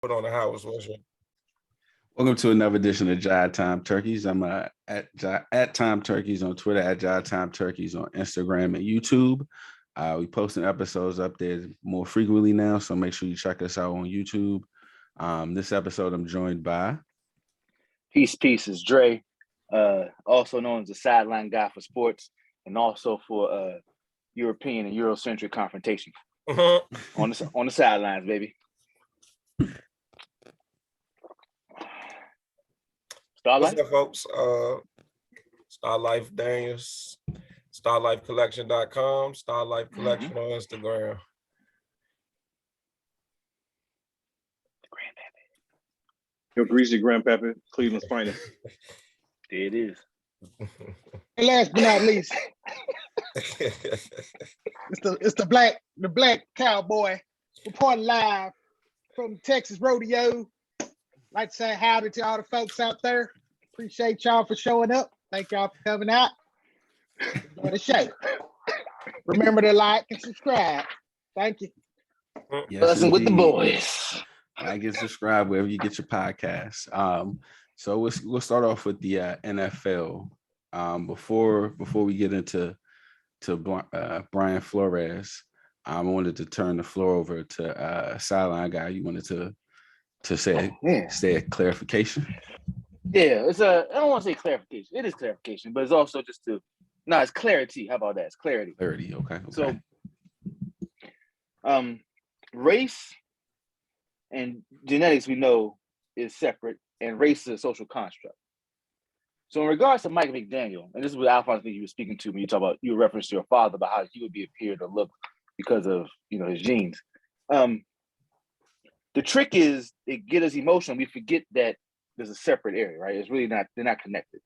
Put on the house. What's your... Welcome to another edition of Jive Time Turkeys. I'm at Time Turkeys on Twitter, at Jive Time Turkeys on Instagram and YouTube. We posting episodes up there more frequently now, so make sure you check us out on YouTube. This episode, I'm joined by... Peace is Dre, also known as the sideline guy for sports, and also for European and Eurocentric confrontation on the sidelines, baby. Starlife? What's up, folks? Starlife Daniels, StarlifeCollection.com, Starlife Collection on Instagram. Yo, Greasy Grandpappy, Cleveland's finest. There it is. And last but not least, it's the black cowboy reporting live from Texas Rodeo. Like to say howdy to all the folks out there. Appreciate y'all for showing up. Thank y'all for coming out. Enjoy the show. Remember to like and subscribe. Thank you. Yes, Buzzing with the boys. Like and subscribe wherever you get your podcasts. So we'll start off with the NFL. Before we get into Brian Flores, I wanted to turn the floor over to sideline guy. You wanted to say a clarification. Yeah, I don't want to say clarification. It is clarification, but it's also just it's clarity. How about that? It's clarity. Clarity, okay. So race and genetics we know is separate, and race is a social construct. So in regards to Mike McDaniel, and this is what Alphonse you were speaking to when you referenced your father about how he would appear to look because of his genes. The trick is it get us emotional. We forget that there's a separate area, right? It's really not, they're not connected.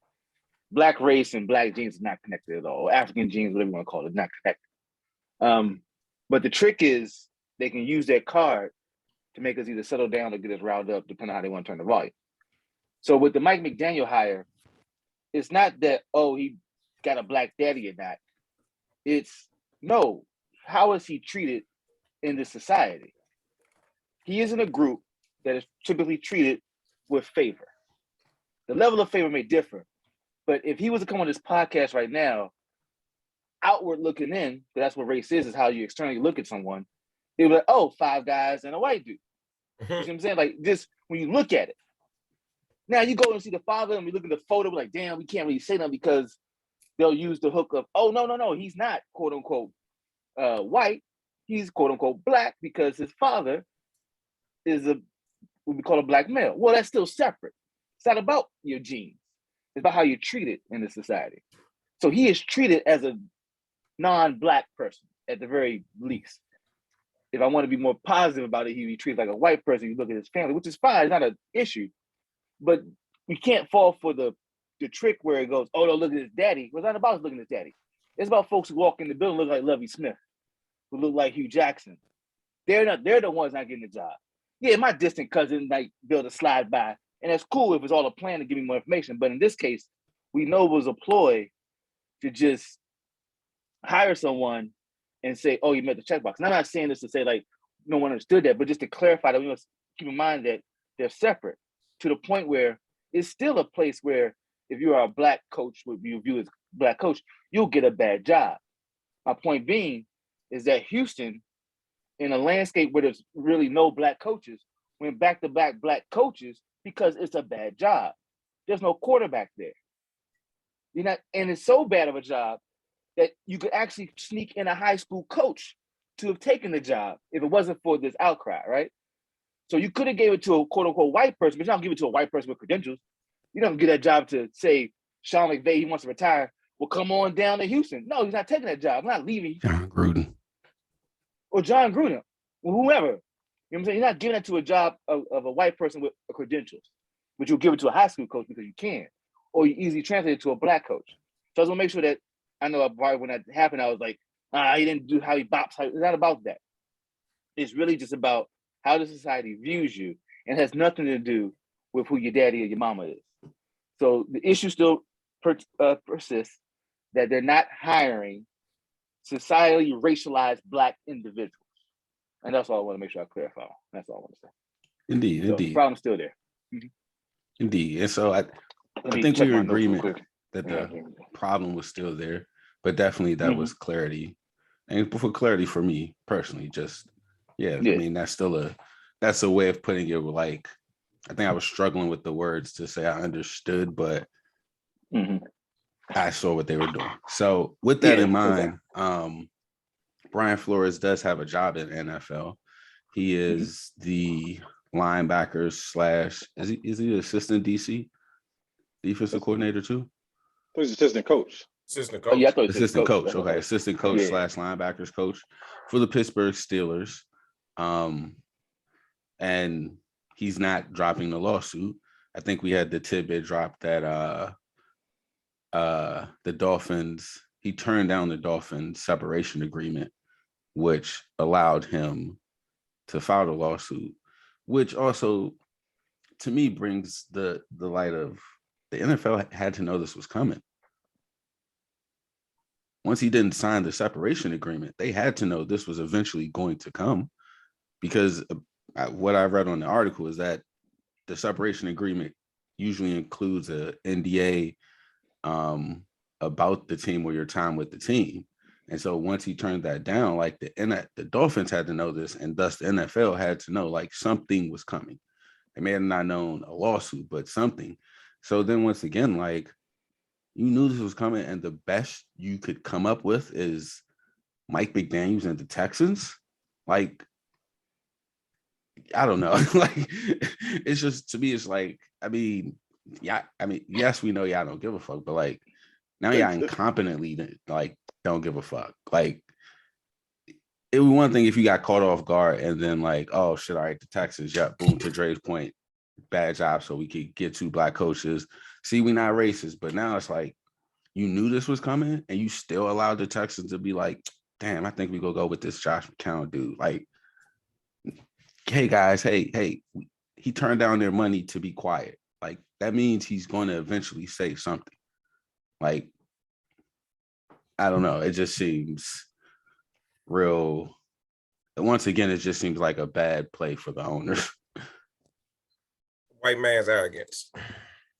Black race and black genes are not connected at all. African genes, whatever you want to call it, not connected. But the trick is they can use that card to make us either settle down or get us riled up, depending on how they want to turn the volume. So with the Mike McDaniel hire, it's not that, he got a black daddy or not. It's, no, how is he treated in this society? He is in a group that is typically treated with favor. The level of favor may differ, but if he was to come on this podcast right now, outward looking in, that's what race is how you externally look at someone, it would be like, 5 guys and a white dude. You see what I'm saying? Like, just when you look at it. Now you go and see the father and we look at the photo, we're like, damn, we can't really say nothing because they'll use the hook of, no, he's not quote unquote white. He's quote unquote black because his father is what we call a black male. Well, that's still separate. It's not about your genes. It's about how you're treated in this society. So he is treated as a non-black person at the very least. If I want to be more positive about it, he'd be treated like a white person. You look at his family, which is fine. It's not an issue. But we can't fall for the trick where it goes, no, look at his daddy. It's not about looking at his daddy. It's about folks who walk in the building look like Lovie Smith, who look like Hugh Jackson. They're the ones not getting the job. Yeah, my distant cousin might be able to slide by, and that's cool if it's all a plan to give me more information. But in this case, we know it was a ploy to just hire someone and say, you met the checkbox. And I'm not saying this to say like no one understood that, but just to clarify that we must keep in mind that they're separate to the point where it's still a place where if you are a black coach, what you view as black coach, you'll get a bad job. My point being is that Houston, in a landscape where there's really no black coaches, went back to back black coaches because it's a bad job. There's no quarterback there. And it's so bad of a job that you could actually sneak in a high school coach to have taken the job if it wasn't for this outcry, right? So you could have gave it to a quote unquote white person, but you don't give it to a white person with credentials. You don't get that job to say Sean McVay, he wants to retire. Well, come on down to Houston. No, he's not taking that job. I'm not leaving. John Gruden. Or John Gruden, or whoever. You know what I'm saying? You're not giving it to a job of a white person with credentials, but you'll give it to a high school coach because you can, or you easily translate it to a black coach. So I just want to make sure that I know when that happened, I was like, he didn't do how he bops. It's not about that. It's really just about how the society views you and has nothing to do with who your daddy or your mama is. So the issue still persists that they're not hiring societally racialized black individuals. And that's all I want to make sure I clarify. That's all I want to say. Indeed, So the indeed, problem's still there. indeed. And so I Let me think check we were my in notes real agreement quick. that Yeah, the problem was still there, but definitely that Mhm. was clarity. And for clarity for me personally, just I Yeah. mean that's a way of putting it. Like I think I was struggling with the words to say I understood, but Mhm. I saw what they were doing. So with that Yeah, in mind, Brian Flores does have a job in NFL. He is the linebackers slash is he assistant DC defensive coordinator too? He's assistant coach. Assistant Oh yeah, I coach. thought it said Assistant coach. That's what I Okay, thought. assistant coach Yeah. slash linebackers coach for the Pittsburgh Steelers. And he's not dropping the lawsuit. I think we had the tidbit drop that the Dolphins, he turned down the Dolphins separation agreement, which allowed him to file the lawsuit, which also to me brings the light of the NFL had to know this was coming. Once he didn't sign the separation agreement, they had to know this was eventually going to come, because what I read on the article is that the separation agreement usually includes a NDA about the team or your time with the team. And so once he turned that down, like the Dolphins had to know this, and thus the NFL had to know like something was coming. They may have not known a lawsuit, but something. So then once again, like you knew this was coming, and the best you could come up with is Mike McDaniels and the Texans. Like, I don't know. Like, it's just, to me, it's like, I mean, yes, we know y'all don't give a fuck, but like now y'all incompetently like don't give a fuck. Like, it was one thing if you got caught off guard and then like, oh shit, all right, the Texans, yeah, boom, to Dre's point, bad job, so we could get 2 black coaches. See, we not racist, but now it's like you knew this was coming and you still allowed the Texans to be like, damn, I think we go with this Josh McCown dude. Like, hey guys, hey, he turned down their money to be quiet. Like, that means he's going to eventually say something. Like, I don't know. It just seems real. Once again, it just seems like a bad play for the owners. White man's arrogance.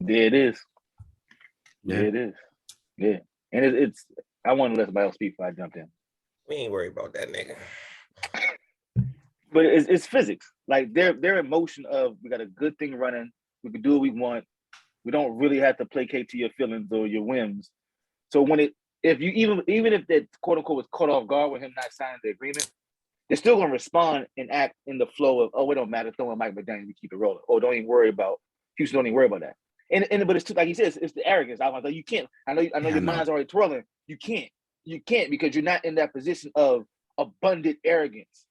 There it is. Yeah. There it is. Yeah. And it's I want to let somebody else speak before I jump in. We ain't worried about that nigga. But it's physics. Like their emotion of we got a good thing running, we can do what we want. We don't really have to placate to your feelings or your whims. So when if you even if that quote unquote was caught off guard with him not signing the agreement, they're still gonna respond and act in the flow of, oh, it don't matter, throwing Mike McDaniel, we keep it rolling. Oh, don't even worry about Houston, don't even worry about that. And but it's too, like he says, it's the arrogance. I was like, you can't. I know your mind's already twirling. You can't because you're not in that position of abundant arrogance.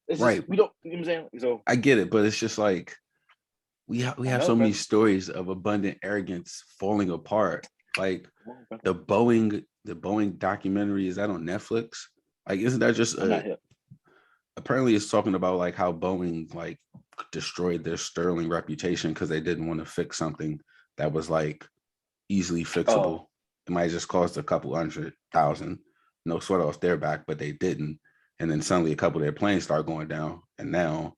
It's right. Just, we don't. You know what I'm saying? So I get it, but it's just like we have so many stories of abundant arrogance falling apart. Like the Boeing documentary, is that on Netflix? Like, isn't that just apparently it's talking about like how Boeing like destroyed their sterling reputation because they didn't want to fix something that was like easily fixable. Oh. It might just cost a couple $100,000, no sweat off their back, but they didn't. And then suddenly a couple of their planes start going down. And now,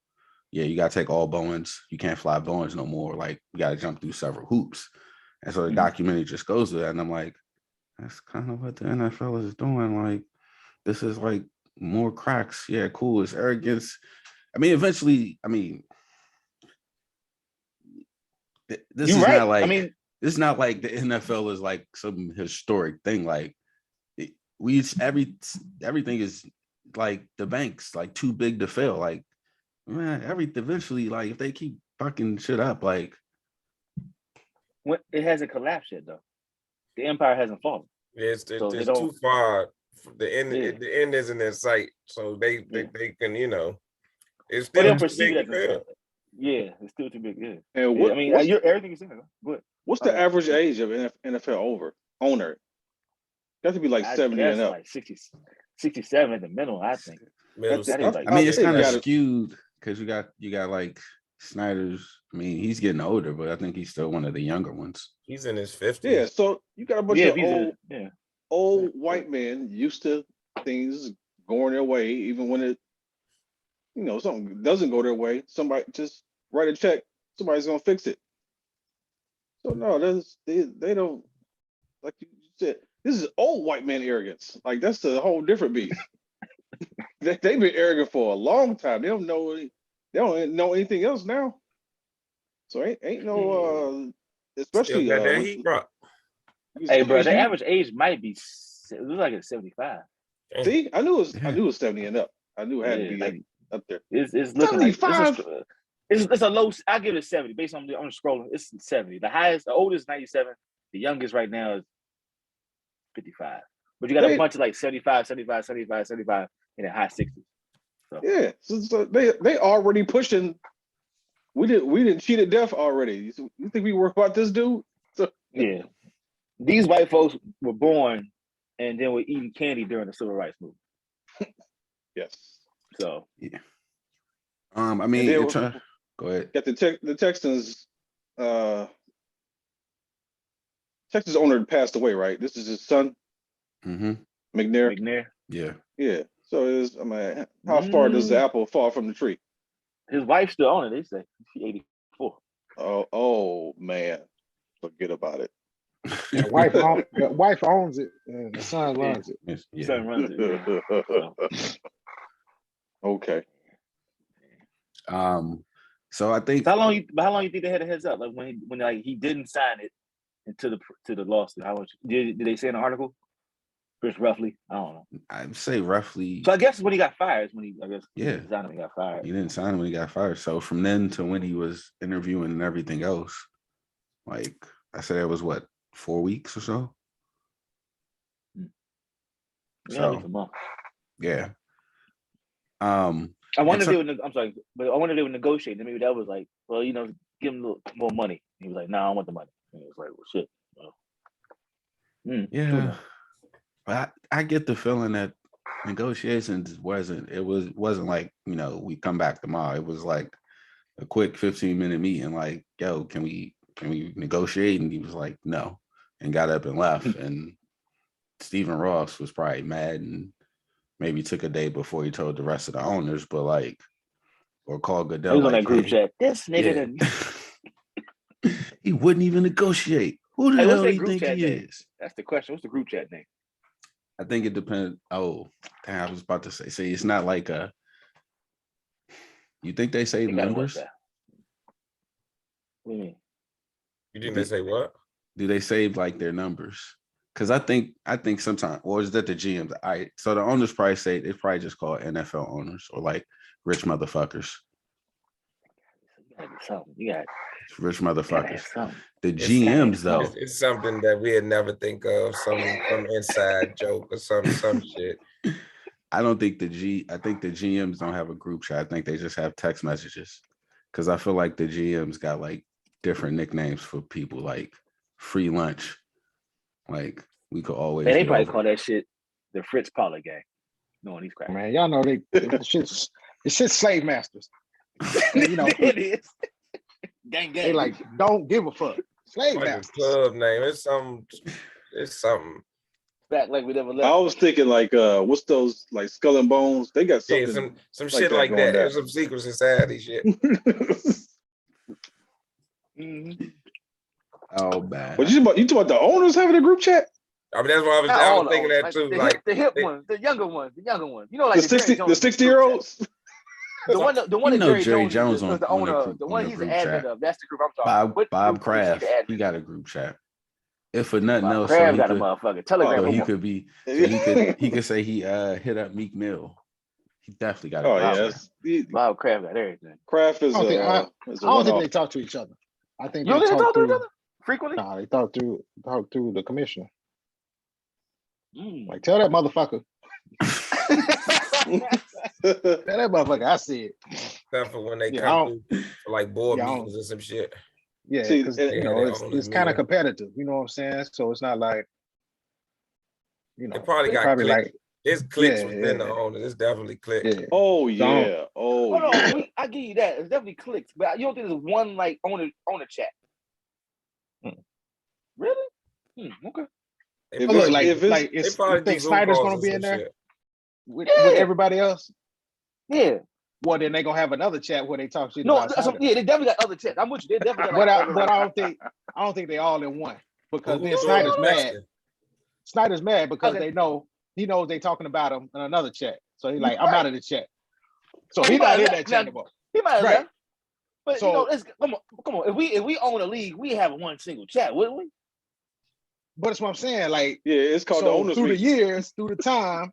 yeah, you got to take all Boeings. You can't fly Boeings no more. Like, you got to jump through several hoops. And so the documentary just goes to that. And I'm like, that's kind of what the NFL is doing. Like, this is like more cracks. Yeah, cool. It's arrogance. I mean, eventually, this is not like, this is not like the NFL is like some historic thing. Like, everything is like the banks like too big to fail. Like, man, eventually, like if they keep fucking shit up, like it hasn't collapsed yet though. The empire hasn't fallen. It's too far. The end isn't in sight, so they can, you know, it's still too big to fail. Yeah, it's still too big. Yeah. And what, I mean, everything is saying. What's the average age of NFL owner? Got to be like 70 and up. Like 67 at the minimum, I think. It's kind of skewed because you got like Snyder's. I mean, he's getting older, but I think he's still one of the younger ones. He's in his 50s. Yeah, so you got a bunch of old white men used to things going their way, even when it, something doesn't go their way. Somebody just write a check, somebody's gonna fix it. So no, they don't, like you said, this is old white man arrogance. Like that's a whole different beast. They've been arrogant for a long time. They don't know anything else now. So ain't no especially got that heat, bro. Hey, bro, the average age might be it looks like it's 75. See, I knew it was 70 and up. I knew it had to be like, up there. It's looking 75. like it's a low. I give it 70 based on the scrolling. It's 70. The oldest 97. The youngest right now is 55. But you got a bunch of like 75, 75, 75, 75, and then high 60s. So. Yeah, so they already pushing. We didn't cheat at death already. You think we work about this dude? So, yeah, these white folks were born and then were eating candy during the civil rights movement. Yes. So yeah. I mean, go ahead. Got the Texans. Texas owner passed away, right? This is his son, McNair. Yeah. Yeah. So how far does the apple fall from the tree? His wife still on it. They say she's 84. Oh man, forget about it. The wife owns it, and the son runs it. Yeah. The son runs it. Yeah. Okay. So I think how long you think they had a heads up? Like when he didn't sign it to the lawsuit. How much did they say in the article? Just roughly, I don't know. I'd say roughly. So I guess when he got fired, he didn't sign when he got fired. He didn't sign when he got fired. So from then to when he was interviewing and everything else, like I said, it was what, 4 weeks or so. Yeah, a month. Yeah. I wonder if they would. I'm sorry, but I wonder if they would negotiate. Maybe that was like, well, give him a little more money. He was like, "No, I want the money." And it was like, "Well, shit." Well, yeah, but I get the feeling that negotiations wasn't like we come back tomorrow. It was like a quick 15-minute meeting. Like, yo, can we negotiate? And he was like, no, and got up and left. And Stephen Ross was probably mad and maybe took a day before he told the rest of the owners, but or called Goodell. He was on that group chat. This nigga he wouldn't even negotiate. Who the hell do you think he is? That's the question. What's the group chat name? I think it depends. Oh, damn, I was about to say. See, it's not like a. You think they save numbers? What do you mean? You think they say what? Do they save like their numbers? Because I think sometimes, or is that the GMs? So the owners probably say they probably just call NFL owners or like rich motherfuckers. You got rich motherfuckers. The GMs though, it's something that we'd never think of. Some inside joke or some shit. I think the GMs don't have a group chat. I think they just have text messages. Because I feel like the GMs got like different nicknames for people, like free lunch. Like we could always. They probably call that shit the Fritz Pollard gang. No, he's cracking. Man, y'all know it's shit slave masters. It is. Gang. They like don't give a fuck. Slave like masters. Club name. It's something. Back like we never left. I was thinking like what's those like Skull and Bones? They got something. Yeah, some shit like that. There's some secret society shit. Oh man. But you talking about the owners having a group chat? I mean, that's what I was thinking that too. The hip ones, the younger ones. Like the 60-year-olds. The one that Jerry Jones was the owner. The one he's the admin of. That's the group I'm talking about. Bob Kraft. He got a group chat. If for nothing else, Kraft got a motherfucker Telegram. So he could be. So he could say he hit up Meek Mill. He definitely got. Bob Kraft got everything. Kraft is. I don't think they talk to each other. I think they talk to each other frequently. Nah, they talk through the commissioner. Like tell that motherfucker. Tell that motherfucker I said. Except for when they come through for like board meetings or some shit. Yeah, because it's kind of competitive. You know what I'm saying? So it's not like They probably got clicks. Like there's clicks within the owners. It's definitely clicks. Yeah. Oh yeah. Hold on, I give you that. It's definitely clicks, but you don't think there's one like owner chat? Really? Okay. If Snyder's gonna be in there with everybody else. Yeah. Well, then they gonna have another chat where they talk shit. No, about Snyder. they definitely got other chats. I'm with you. They definitely got But, like but I don't think they all in one because then Snyder's mad. Snyder's mad because he knows they talking about him in another chat. So he's like, I'm out of the chat. So he's not in that chat anymore. He might have left. But So, come on. If we own a league, we have one single chat, wouldn't we? but that's what I'm saying. Like, yeah, it's called the owners through meeting. the years, through the time,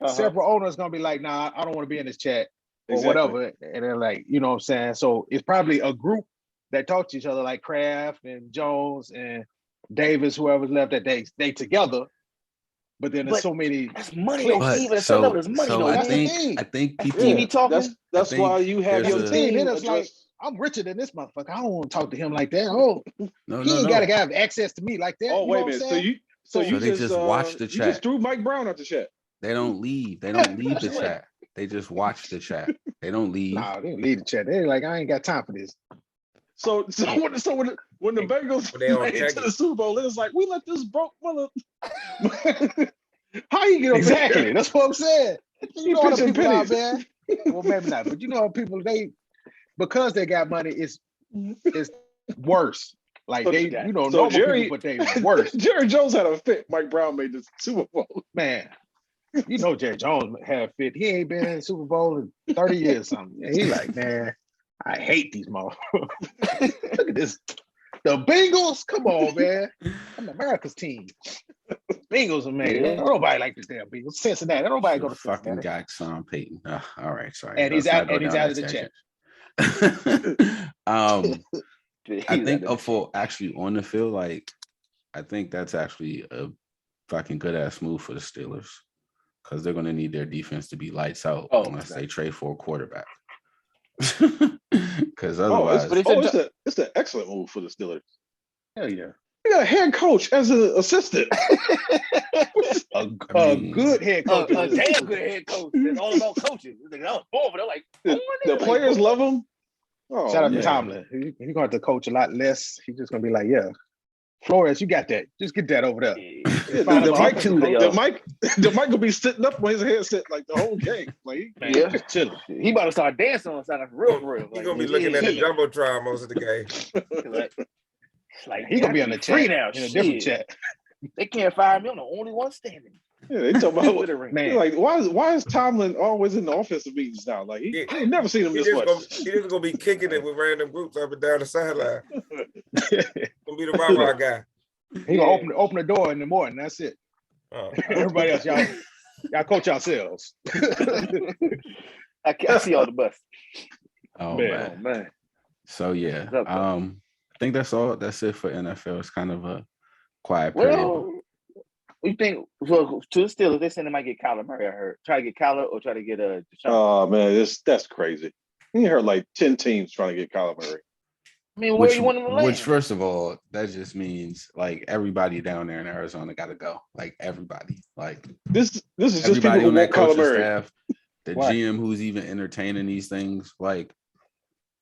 several owners gonna be like, nah, I don't want to be in this chat or whatever. And they're like, you know what I'm saying? So it's probably a group that talk to each other, like Kraft and Jones and Davis, whoever's left, that they together. But then there's so many. That's money, though. Even at some level, it's money, though. That's the thing. I think people TV talking. That's why you have your team. Then it's like, I'm richer than this motherfucker. I don't want to talk to him like that. Oh, he ain't gotta have access to me like that. Oh, wait a minute. So you just watch the chat. You just threw Mike Brown out the chat. They don't leave. They don't leave the chat. They just watch the chat. They don't leave. No, they don't leave the chat. They're like, I ain't got time for this. So when the Bengals made it to the Super Bowl, it was like, we let this broke mother. How you get exactly? That's what I'm saying. You know all the people out there. Well, maybe not, but you know people because they got money, it's worse. Like normal Jerry, people, but they worse. Jerry Jones had a fit. Mike Brown made the Super Bowl. Man, you know Jerry Jones had a fit. He ain't been in the Super Bowl in 30 years or something. And he like, man, I hate these motherfuckers. Look at this. The Bengals? Come on, man. I'm America's team. Bengals are made. Don't nobody like the damn Bengals. Cincinnati. Don't nobody go to fucking Cincinnati. guy, Sean Payton. All right, sorry. And he's out of the chat. I think for actually on the field, like I think that's actually a fucking good ass move for the Steelers because they're gonna need their defense to be lights out unless they trade for a quarterback. Because otherwise, it's an excellent move for the Steelers. Hell yeah. You got a head coach as an assistant. a good head coach. A damn good head coach. It's all about coaching. They're like, the players love him. Oh, shout out to Tomlin. He's going to have to coach a lot less. He's just going to be like, yeah, Flores, you got that. Just get that over there. The mic will be sitting up with his headset like the whole game. Like, just chilling. He about to start dancing on side of real. He's going to be looking at the Jumbotron most of the game. Like he's gonna be on the chat now in a different chat. They can't fire me. I'm the only one standing. Yeah, they talk about man. Like why is Tomlin always in the offensive meetings now? Like he ain't never seen him this much. He's just gonna be kicking it with random groups up and down the sideline. Gonna be the rah-rah guy. He gonna open the door in the morning. That's it. Everybody else, y'all coach yourselves. I see all the bus. Oh man. So yeah. I think that's all. That's it for NFL. It's kind of a quiet period. Well, you think to the Steelers, they saying they might get Kyler Murray. I heard. Try to get Kyler or try to get Deshaun. Oh man, that's crazy. You heard like 10 teams trying to get Kyler Murray. I mean, where you want him to land? Which, first of all, that just means like everybody down there in Arizona got to go. Like everybody. Like this is just everybody people on that Kyler coaching Murray. staff, the GM who's even entertaining these things, like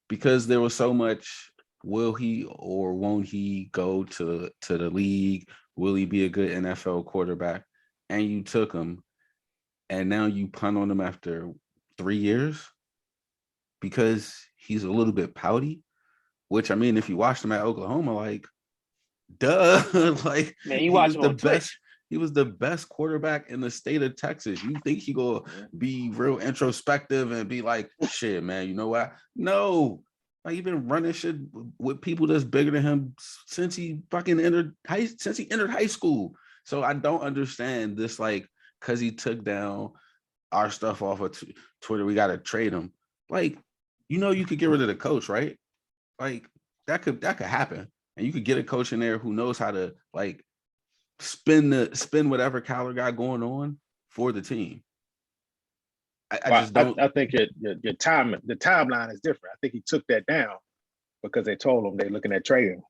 because there was so much. Will he or won't he go to the league? Will he be a good NFL quarterback? And you took him, and now you punt on him after 3 years because he's a little bit pouty. Which I mean, if you watched him at Oklahoma, like, duh, like man, you watch him on Twitch. He was the best quarterback in the state of Texas. You think he gonna be real introspective and be like, shit, man, you know what? No. Like he been running shit with people that's bigger than him since he fucking entered high school. So I don't understand this, like, because he took down our stuff off of Twitter, we got to trade him. Like, you could get rid of the coach, right? Like that could happen, and you could get a coach in there who knows how to like spin whatever Kyler got going on for the team. I just don't. I think the timeline is different. I think he took that down because they told him they're looking at trading.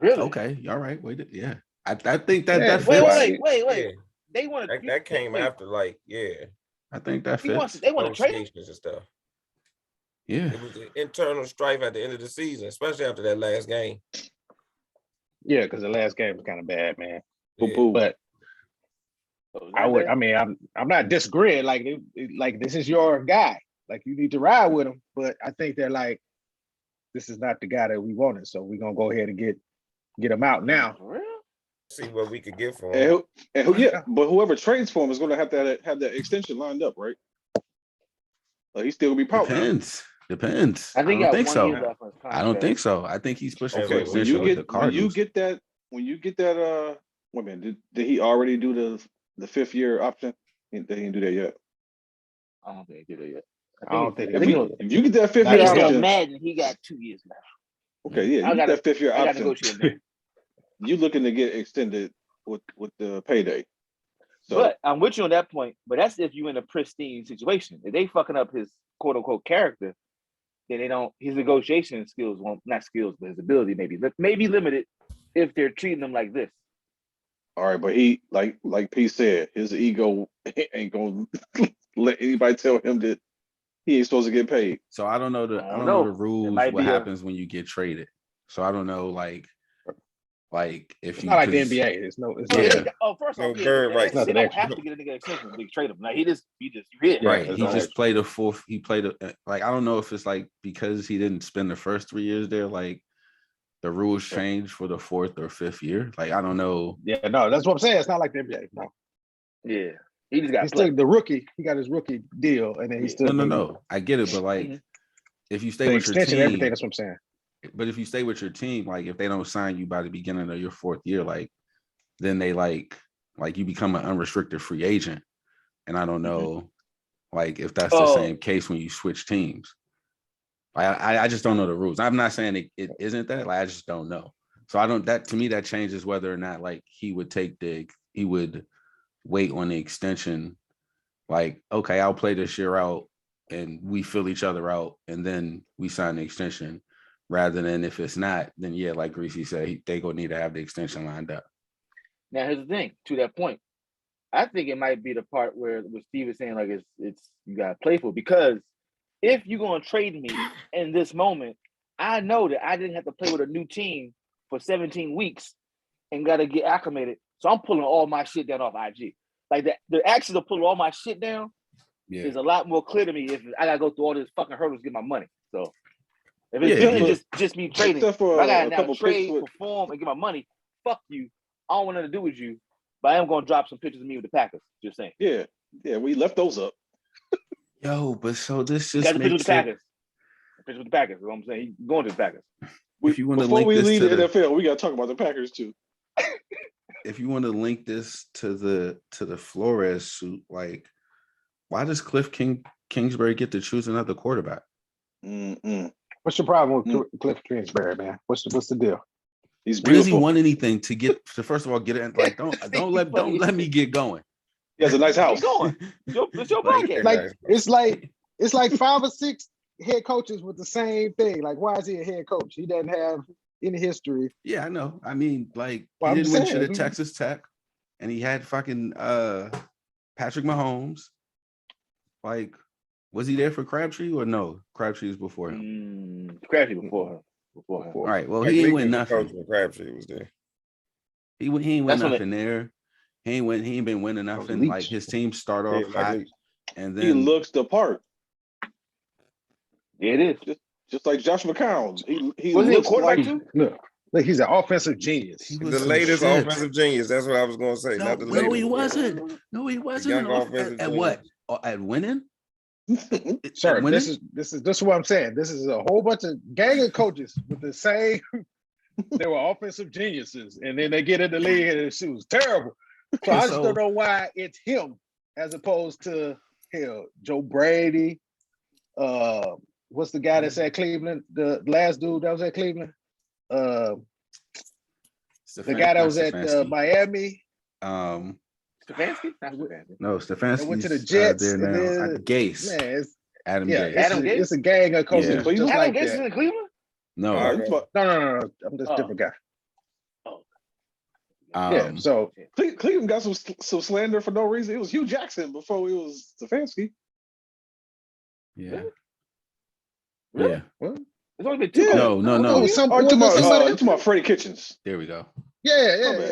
Really? Okay. All right. Wait. Yeah. I think that that fits. Wait. Yeah. They want to. That came after, like, yeah. I think that fits. They want to trade him and stuff. Yeah. It was an internal strife at the end of the season, especially after that last game. Yeah, because the last game was kind of bad, man. Yeah. But I'm not disagreeing. Like this is your guy. Like you need to ride with him, but I think they're like, this is not the guy that we wanted, so we're gonna go ahead and get him out now. See what we could get for him. But whoever trades for him is going to have that extension lined up, right? Like he's still gonna be power. Depends. I think don't think so. I don't think so. I think he's pushing for Okay, extension with the Cardinals. When you get that, wait a minute, did he already do the 5th year option? They didn't do that yet. I don't think he did it yet. If you get that 5th year option, Madden, he got 2 years left. Okay, yeah, you got that 5th year option. You looking to get extended with the payday. So, but I'm with you on that point. But that's if you're in a pristine situation. If they fucking up his quote unquote character, then they don't. His negotiation skills won't, not skills, but his ability maybe limited if they're treating him like this. All right, but he like P said, his ego ain't gonna let anybody tell him that he ain't supposed to get paid. So I don't know the rules. What happens when you get traded? So I don't know like if it's you not like the NBA. It's first off, they don't have to get a nigga extension to trade him. Like he just right. He just played a fourth. He played I don't know if it's like because he didn't spend the first 3 years there, like the rules changed for the 4th or 5th year. Like I don't know. Yeah, no, that's what I'm saying. It's not like the NBA. No. Yeah, he just got still the rookie. He got his rookie deal, and then he's still no. I get it, but like if you stay with your team, everything. That's what I'm saying. But if you stay with your team, like if they don't sign you by the beginning of your 4th year, like then they like you become an unrestricted free agent. And I don't know like if that's the same case when you switch teams. I just don't know the rules. I'm not saying it isn't that. Like I just don't know. So to me that changes whether or not like he would wait on the extension. Like, okay, I'll play this year out and we fill each other out and then we sign the extension. Rather than if it's not, then yeah, like Greasy said, they gonna need to have the extension lined up. Now here's the thing. To that point, I think it might be the part where what Steve is saying, like it's you gotta play for, because if you're gonna trade me in this moment, I know that I didn't have to play with a new team for 17 weeks and gotta get acclimated. So I'm pulling all my shit down off IG. Like the action of pulling all my shit down is a lot more clear to me if I gotta go through all this fucking hurdles to get my money. So. If it's just me trading, I gotta now trade, perform, and get my money. Fuck you. I don't want nothing to do with you, but I am gonna drop some pictures of me with the Packers. Just saying. Yeah, we left those up. Yo, but so this just got the picture with the Packers. The picture with the Packers. You know what I'm saying? He's going to the Packers. Before we leave the NFL, we gotta talk about the Packers too. If you want to link this to the Flores suit, like, why does Cliff Kingsbury get to choose another quarterback? What's your problem with Cliff Kingsbury, man? What's the deal? He's beautiful. Does he want anything to get to first of all get it? Like don't let me get going. He has a nice house. Keep going. It's your podcast. Like it's like 5 or 6 head coaches with the same thing. Like, why is he a head coach? He doesn't have any history. Yeah, I know. I mean, like he didn't win shit at Texas Tech, and he had fucking Patrick Mahomes. Like, was he there for Crabtree or no? Crabtree was before him. Crabtree before him. All right. Well, he ain't win nothing. Crabtree was there. He ain't win nothing there. He ain't been winning nothing. Like his team start off hot, and then he looks the part. Yeah, it is. Just like Josh McCown. He was looks a quarterback like too? Look, he's an offensive genius. He was the latest offensive genius. That's what I was going to say. No, not the latest. No, he wasn't. At what? At winning? Sir, this is what I'm saying. This is a whole bunch of gang of coaches with the same. They were offensive geniuses, and then they get in the league and it was terrible. So I just don't know why it's him as opposed to Joe Brady. What's the guy that's at Cleveland? The last dude that was at Cleveland. The guy that was at Miami. Stefanski? No, Stefanski went to the Jets. There now. Gase. Man, Adam Gase. It's a gang of coaches. Yeah. Just Adam like Gase that. is in Cleveland? No. No. I'm just a different guy. Oh. So Cleveland got some slander for no reason. It was Hugh Jackson before it was Stefanski. Yeah. Really? Yeah. What? It's only been 2. No. Tomorrow, Freddie Kitchens. There we go. Yeah.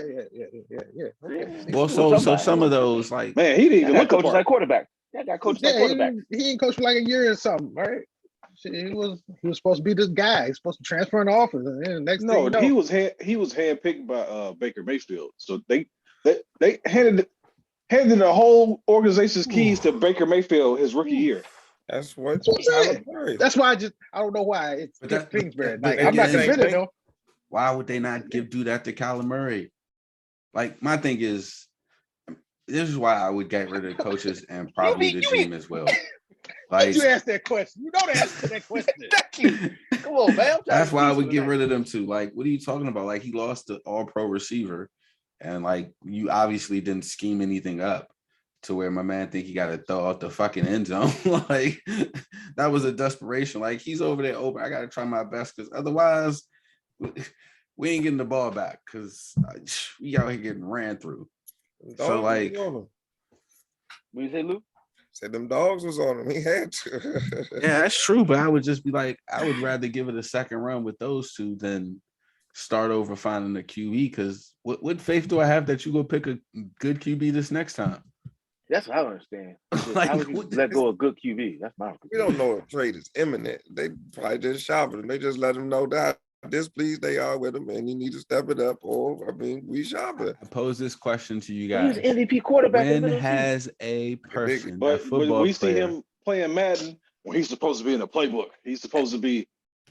Well, so some of those, like, man, he didn't even look coaches apart. like quarterback. That guy coached like quarterback. He ain't coached for like a year or something, right? He was supposed to be this guy. He's supposed to transfer in the office, and then next thing you know, he was handpicked by Baker Mayfield. So they handed the whole organization's keys to Baker Mayfield his rookie year. That's what I'm saying. That's why I don't know why it's Kingsbury. Like I'm not convinced though. Why would they not do that to Kyler Murray? Like my thing is, this is why I would get rid of the coaches and probably the GM as well. Like you asked that question, you know the answer to that question. Come on, man. That's why I would get rid of them too. Like, what are you talking about? Like, he lost the All-Pro receiver, and like you obviously didn't scheme anything up to where my man think he got to throw out the fucking end zone. Like that was a desperation. Like he's over there open. I got to try my best because otherwise we ain't getting the ball back because we out here getting ran through. So like, what you say, Lou? Said them dogs was on him. He had to. Yeah, that's true. But I would just be like, I would rather give it a second run with those two than start over finding a QB. Because what faith do I have that you go pick a good QB this next time? That's what I don't understand. Like, how would you let go of good QB? That's my. We don't know if trade is imminent. They probably just shopping him. They just let him know that displeased they are with him, and you need to step it up. Or we shopping. I pose this question to you guys: He's MVP quarterback. When has a person, but when we see him playing Madden, when he's supposed to be in the playbook, he's supposed to be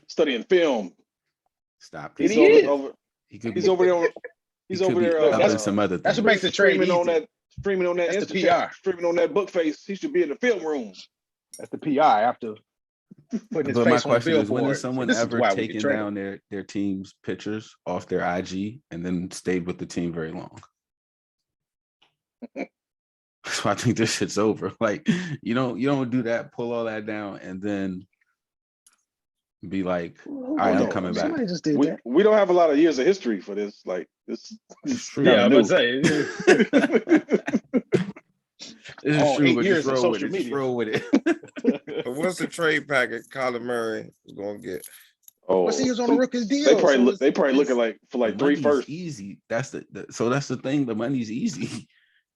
studying film. Stop. He's over there. He's over there. That's some other thing. That's what makes the trade easy. Streaming on that That's Instagram, the PR. streaming on that book face. He should be in the film room. That's the PR after putting his but face my on question the is, when has billboard. someone ever taken down their team's pictures off their IG and then stayed with the team very long? So I think this shit's over. Like you don't do that, pull all that down, and then be like, all right, I'm coming back. Somebody just did that. We don't have a lot of years of history for this. Like this is true. Yeah, I'm gonna say. This is true, but just roll with it. Just roll with it. But what's the trade packet Kyler Murray is gonna get? Oh, he was on a rookie deal. They probably looking like for like 3 firsts. Easy. That's the thing. The money's easy.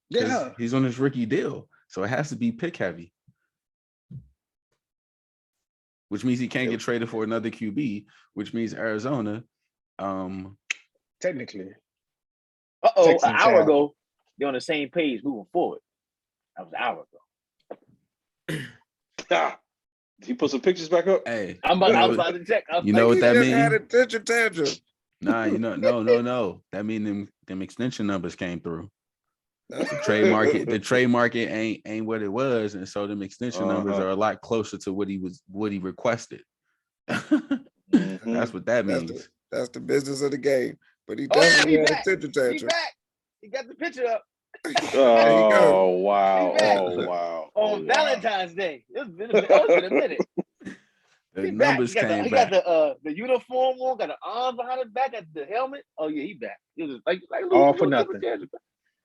Yeah, he's on his rookie deal, so it has to be pick heavy. Which means he can't get traded for another QB, which means Arizona. Technically. An hour ago, they're on the same page moving forward. That was an hour ago. He put some pictures back up. Hey, I was about to check. You know what that means? Had attention tantrum. Nah, no. That means them extension numbers came through. The trade market ain't what it was, and so them extension numbers are a lot closer to what he requested. That's what that means. That's the business of the game. But he definitely had attention tantrum. He back. He got the picture up. Oh wow! On Valentine's Day. It's been a minute. The numbers came he back. got the uniform on, got the arms behind his back, got the helmet. Oh yeah, he back. It was like all for nothing.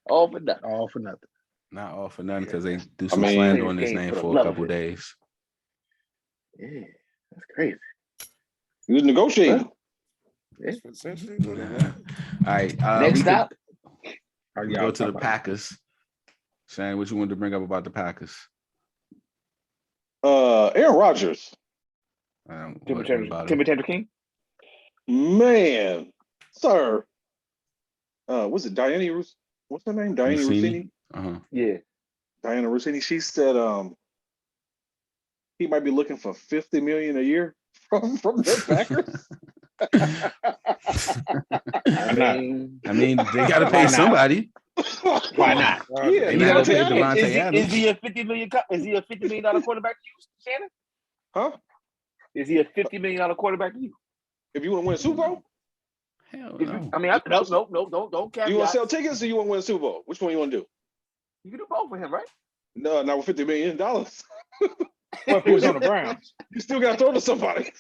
All for nothing. All for nothing. Not all for nothing because they do some slander on his name for a couple days. Yeah, that's crazy. He was negotiating. Yeah. All right. Next stop. We go to the Packers. Shane, what you wanted to bring up about the Packers? Aaron Rodgers. Timber King. Man, sir. Was it Diana? What's her name? Diana Rossini. Yeah. Diana Rossini. She said he might be looking for $50 million a year from the Packers. I mean, they got to pay somebody. Why not? Yeah, they got to pay Devontae Adams. Is he a $50 million quarterback to you, Shannon? Huh? Is he a $50 million quarterback to you? If you want to win a Super Bowl? Hell no. I mean, no, don't caveat. You want to sell tickets or you want to win a Super Bowl? Which one you want to do? You can do both for him, right? No, not with $50 million. What if he was on the Browns? You still got to throw to somebody.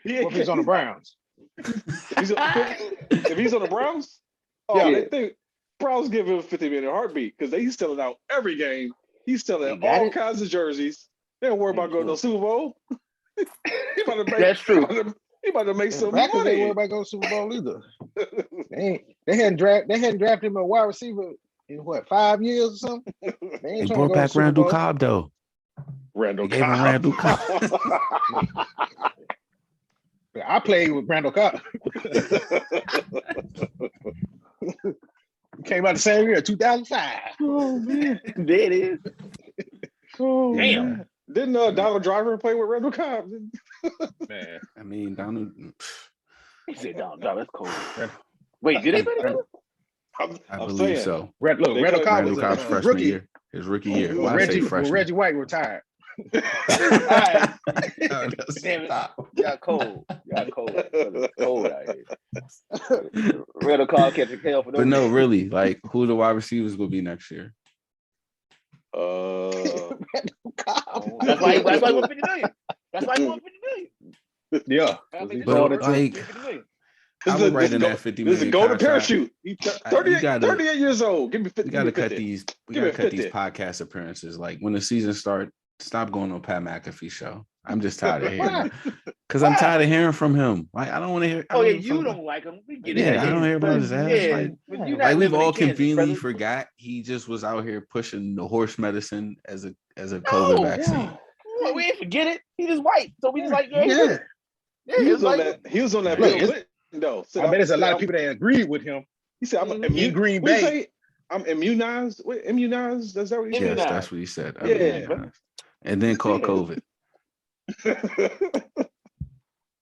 What if he's on the Browns? If he's on the Browns, Browns give him $50 million heartbeat because he's selling out every game. He's selling all kinds of jerseys. They don't worry about going to the Super Bowl. That's true. He about to make some money. They money. worry about going to Super Bowl either. They hadn't drafted him a wide receiver in what, 5 years or something? They brought back Randall Cobb though. Randall They gave him Cobb. Randall Cobb. I played with Randall Cobb. Came out the same year, 2005. Oh man, there it is. Oh, Damn. man. Didn't Donald Driver play with Randall Cobb? Man, I mean, Donald. He said, "No, that's cold." Wait, did they play together? I I'm believe saying. so. Randall Cobb Randall was Cobb's a freshman rookie. year, his rookie year. When Why I say freshman? Reggie White retired. All right. Oh, Damn it. Y'all cold. Y'all cold. It's cold out here. Randall Cobb catching hell for no But no, reason. really, like who the wide receivers will be next year? Randall Cobb. That's why he won $50 million. That's why he won $50 million. Yeah. But like, I would write in that $50 million. This is a golden contract. parachute. He's 38 years old. Give me 50. We gotta cut 50. these. We Give gotta me cut 50. these podcast appearances. Like when the season starts, stop going on Pat McAfee show. I'm just tired of hearing. Because I'm tired of hearing from him. Like I don't want to hear. Oh yeah, you don't like him. We get it. Yeah, I don't hear about his ass. Yeah, Like, you're not we've living in all Kansas, conveniently brother. forgot he just was out here pushing the horse medicine as a COVID vaccine. Well, we ain't forget it. He just white, so we just like Yeah. He was on like, that. He was on that Look, Bill Clinton though. I bet there's a lot of people that agree with him. He said, "I'm in immune." Green What did he Bay. say? I'm immunized. Wait, immunized? Is that what he Yes, said? Immunized. that's what he said. I Yeah. mean, and then called COVID.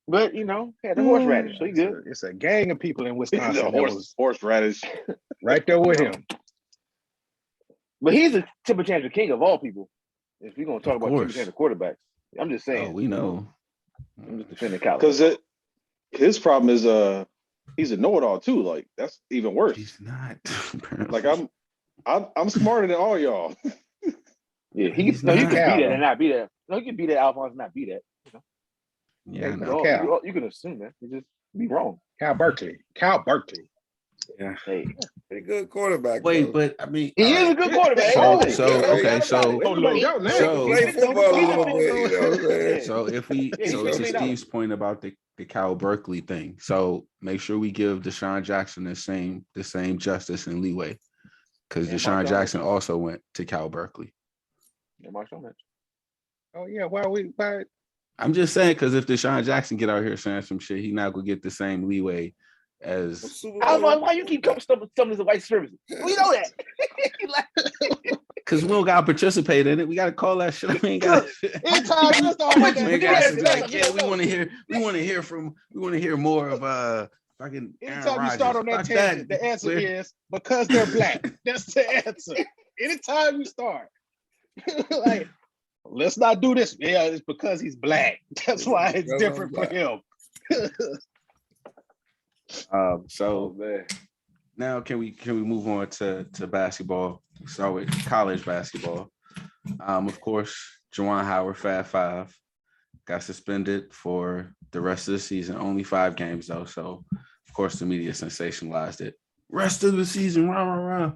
but you know, had the horseradish, so he good. It's a gang of people in Wisconsin that was horseradish. right there with him. But he's a Timber Championship king of all people. If we're gonna talk Of about course. Timber Championship quarterbacks, I'm just saying. Oh, we know. I'm just defending Cal. Because his problem is he's a know-it-all too. Like that's even worse. He's not. Like I'm smarter than all y'all. Yeah, He's you not. can be that and not be that. No, you can be that Alphonse and not be that. Yeah, I You know. know, you can assume that. You just be wrong. Cal Berkeley. Yeah. Hey, Pretty good quarterback. Wait, though. but I mean, he is a good quarterback. Everybody got him. So Play football a little bit, you know what I'm saying? So if we Yeah, so he's to $50. Steve's point about the Cal Berkeley thing, so make sure we give Deshaun Jackson the same justice and leeway, because And Deshaun Mark Jackson also went to Cal Berkeley. Oh yeah, why I'm just saying, because if Deshaun Jackson get out here saying some shit, he not gonna get the same leeway as. Super Bowl. Why you keep coming stumbling as a white supremacist? We know that. Because we don't gotta participate in it. We gotta call that shit. We ain't got. anytime you start with We that, gotta be like, yeah, we want to hear more of fucking Aaron anytime you start on that Rodgers. tangent, the answer is because they're black. That's the answer. Anytime you start, like, let's not do this. Yeah, it's because he's black. That's why it's different for him. So now can we move on to basketball? Start with college basketball. Of course, Juwan Howard, Fab Five, got suspended for the rest of the season. Only 5 games though, so of course the media sensationalized it. Rest of the season, rah rah rah.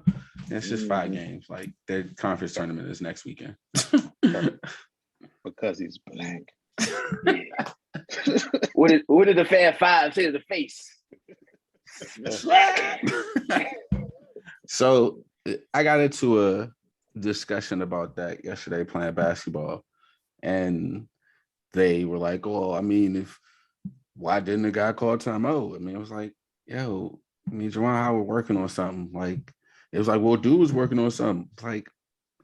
It's just 5 games. Like their conference tournament is next weekend. Because he's black. What did the Fab Five say to the face? So I got into a discussion about that yesterday playing basketball, and they were like, "Oh, I mean, why didn't the guy call timeout?" I mean, it was like, "Yo, I mean, Juwan Howard working on something." Like, it was like, "Well, dude was working on something." Like,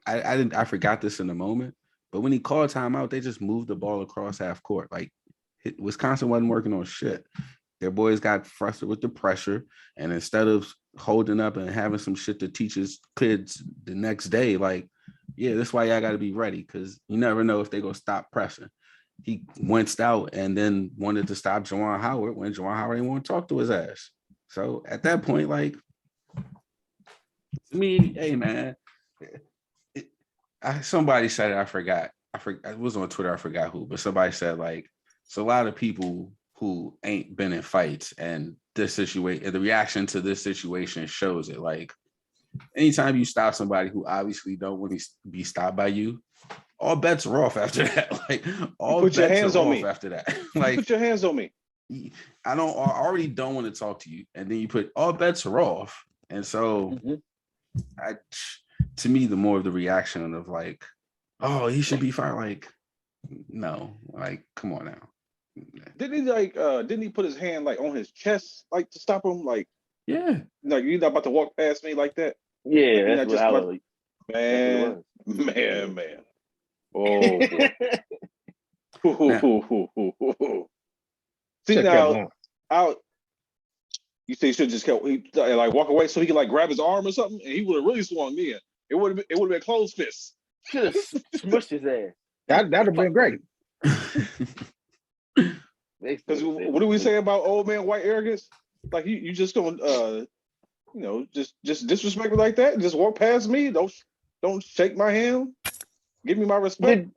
I forgot this in the moment, but when he called timeout, they just moved the ball across half court. Like, Wisconsin wasn't working on shit. Their boys got frustrated with the pressure, and instead of holding up and having some shit to teach his kids the next day, like, yeah, that's why y'all got to be ready, because you never know if they go stop pressing. He winced out and then wanted to stop Juwan Howard when Juwan Howard didn't want to talk to his ass. So at that point, like, to me, hey man, somebody said it, I forgot. It was on Twitter, I forgot who, but somebody said, like, it's a lot of people who ain't been in fights, and this situation, the reaction to this situation shows it. Like, anytime you stop somebody who obviously don't want to be stopped by you, all bets are off after that. Like, all Put your bets hands are on off me after that. Like, put your hands on me. I already don't want to talk to you, and then you put all bets are off, and so to me, the more of the reaction of like, oh, he should be fired. Like, no, like, come on now. Didn't he put his hand like on his chest, like to stop him? Like, yeah, like you're not about to walk past me like that. Yeah, like, that's what man. Oh boy. See now, you say he should just kept like walk away so he could like grab his arm or something, and he would have really swung in. It would have been closed fists. Should have smushed his ass. That'd have been great. Because what do we say about old man white arrogance? Like you just gonna just disrespect me like that? Just walk past me? Don't shake my hand. Give me my respect.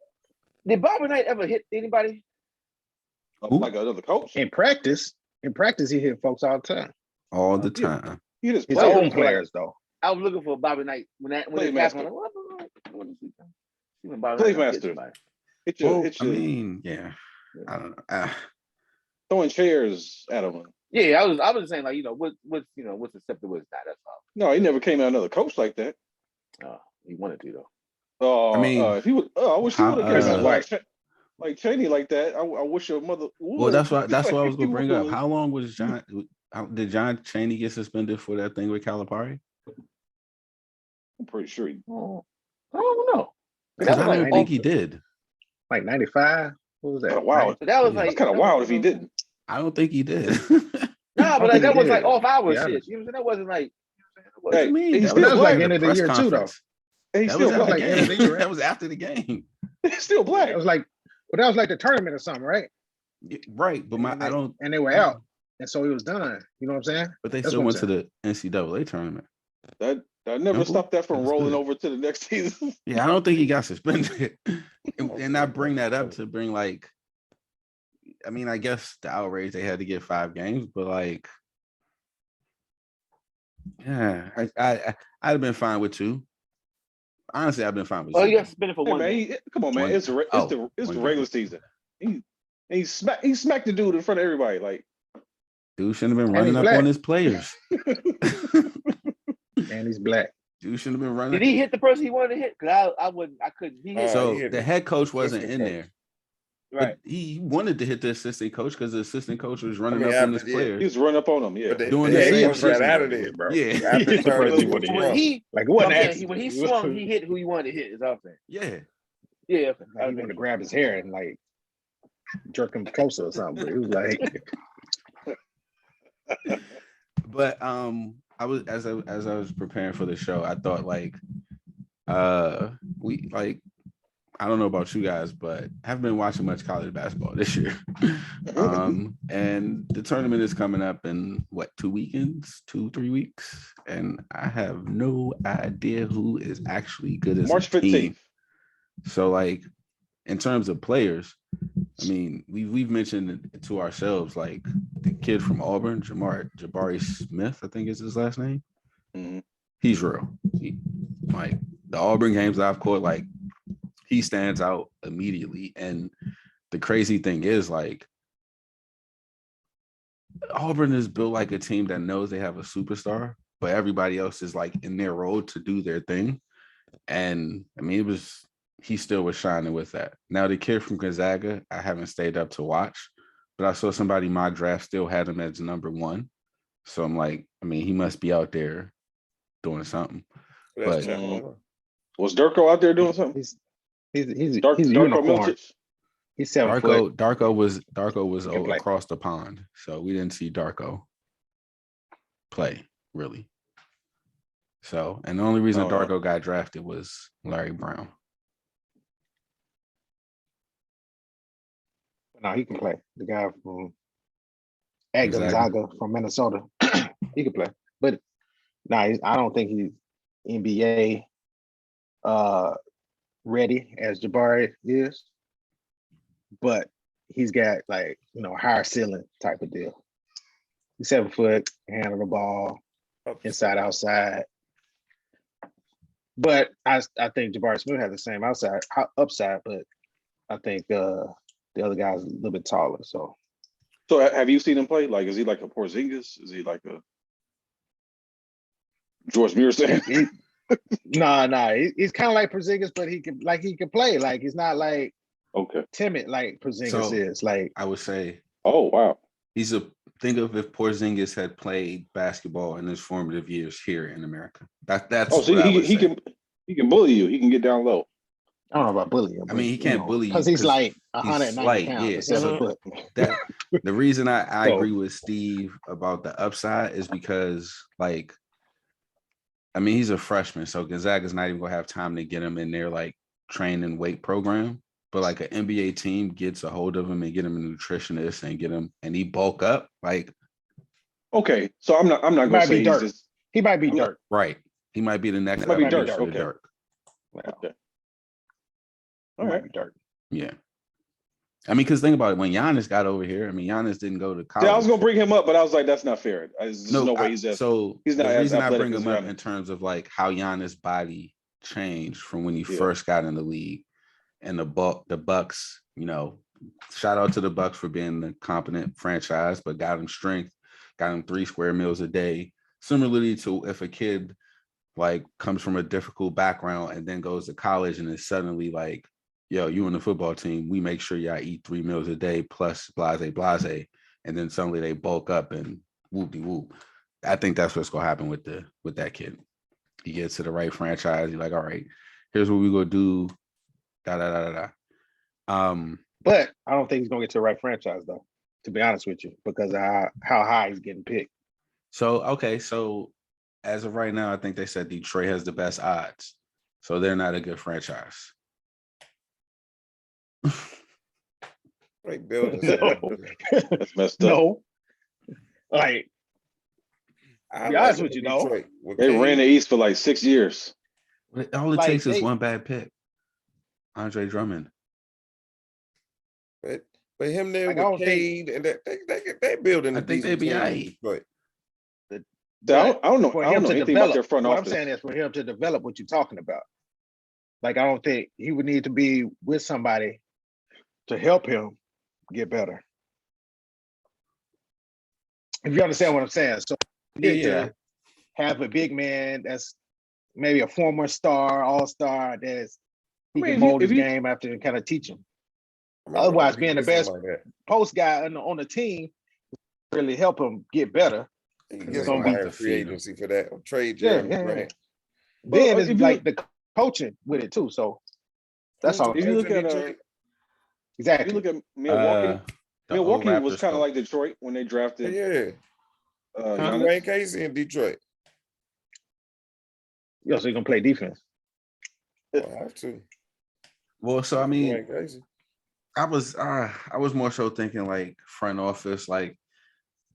Did Bobby Knight ever hit anybody? Like another coach? In practice, he hit folks all the time. All the time. He hit his own players though. I was looking for Bobby Knight when it happened. Playmaster. I mean, yeah. I don't know. Throwing chairs at him. Yeah, I was saying like what's acceptable is not. That's all. No, he never came out another coach like that. He wanted to though. I mean, if he would, I wish he would have came out like Cheney like that. I wish your mother would. Well, that's what I was gonna bring up. How long was did John Cheney get suspended for that thing with Calipari? I'm pretty sure he. I don't know. Because I don't think he did. Like 95. What was that? Wow, that was that's kind of wild if he didn't. I don't think he did. No, but like that was like off hour shit. You know what I'm saying? That wasn't like. What do you mean? That was like end of the year too, though. And he's still black. That was after the game. He's still black. It was like, that was like the tournament or something, right? Yeah, right, but I don't. And they were out, and so he was done. You know what I'm saying? But they still went to the NCAA tournament. That never stopped that from rolling over to the next season. Yeah, I don't think he got suspended. And I bring that up to bring like, I mean, I guess the outrage they had to get 5 games, but like, yeah, I'd have been fine with 2. Honestly, I've been fine with 2. Oh, you got suspended for 1 man, come on, man. It's the regular season. He smacked the dude in front of everybody. Like, dude shouldn't have been running up on his players. And he's black. Dude shouldn't have been running. Did he hit the person he wanted to hit? Because I couldn't. He hit. So the head coach wasn't in there. Right. But he wanted to hit the assistant coach because the assistant coach was running up on his players. He was running up on him, yeah. Doing the same shit out of there, bro. Yeah. When he swung, he hit who he wanted to hit. Is all I'm saying. Yeah. Yeah. He wanted to grab his hair and like jerk him closer or something. But he was like. But I was as I was preparing for the show, I thought like we like. I don't know about you guys, but I haven't been watching much college basketball this year. And the tournament is coming up in 2 weekends, 2-3 weeks. And I have no idea who is actually good as March 15th. So like in terms of players, I mean, we've mentioned it to ourselves, like the kid from Auburn, Jabari Smith, I think is his last name. Mm-hmm. He's real. Like the Auburn games that I've caught, like he stands out immediately. And the crazy thing is, like, Auburn is built like a team that knows they have a superstar, but everybody else is like in their role to do their thing. And I mean, he still was shining with that. Now the kid from Gonzaga, I haven't stayed up to watch, but I saw somebody in my draft still had him as number 1. So I'm like, I mean, he must be out there doing something. Was Darko out there doing something? He's Darko unicorn. He's 7 foot. Darko was across the pond, so we didn't see Darko play really. So, and the only reason Darko got drafted was Larry Brown. No, he can play. The guy from Gonzaga from Minnesota, he can play. But no, I don't think he's NBA ready as Jabari is, but he's got like higher ceiling type of deal. He's 7 foot, handle the ball, inside outside. But I think Jabari Smith has the same upside, but I think the other guy's a little bit taller. So have you seen him play? Like, is he like a Porzingis? Is he like a? George Muir saying. Nah. He's kind of like Porzingis, but he can play. Like he's not like timid like Porzingis is. Like I would say. Oh wow. Think of if Porzingis had played basketball in his formative years here in America. That's so he can bully you. He can get down low. I don't know about bullying. I mean, he can't bully you because he's like 190 slight, pounds. yeah. So that the reason I agree with Steve about the upside is because, like, I mean, he's a freshman, so Gonzaga's not even gonna have time to get him in their like training weight program. But like an NBA team gets a hold of him and get him a nutritionist and get him and he bulk up, like. Okay, so I'm not gonna say Dirk. He might be Dirk. Right. He might be the next level. Dirk. Dirk. Okay. All right. Dirk. Yeah. I mean, because think about it. When Giannis got over here, I mean, Giannis didn't go to college. Yeah, I was gonna bring him up, but I was like, that's not fair. There's no way he's just. So he's not the reason I bring him up in terms of like how Giannis' body changed from when he first got in the league, and the Bucks, you know, shout out to the Bucks for being the competent franchise, but got him strength, got him 3 square meals a day. Similarly to if a kid like comes from a difficult background and then goes to college and is suddenly like, yo, you on the football team, we make sure y'all eat 3 meals a day plus blase, and then suddenly they bulk up and whoop-de-whoop. I think that's what's gonna happen with that kid. He gets to the right franchise. He's like, all right, here's what we gonna do. But I don't think he's gonna get to the right franchise though, to be honest with you, because of how high he's getting picked. So as of right now, I think they said Detroit has the best odds. So they're not a good franchise. Right, building. That's messed up. No. Like, to be honest with you, though. They ran the East for like 6 years. All it takes is one bad pick. Andre Drummond. But him there with Cade and they building. I think they'd be right. But I don't know anything about their front office. What I'm saying is for him to develop what you're talking about. Like, I don't think he would need to be with somebody to help him get better. If you understand what I'm saying. So to have a big man that's maybe a former star, all-star, he can mold his game after and kind of teach him. Otherwise, being the best post guy on the team really help him get better. It's gonna be the free agency for that. Or trade Jeremy Grant. Then it's like the coaching with it too. So that's all. If you look at exactly. If you look at Milwaukee, Milwaukee was kind of like Detroit when they drafted. Dwayne Casey in Detroit. Yeah, so you're gonna play defense. I have to. Well, so I mean, I was more so thinking like front office. Like,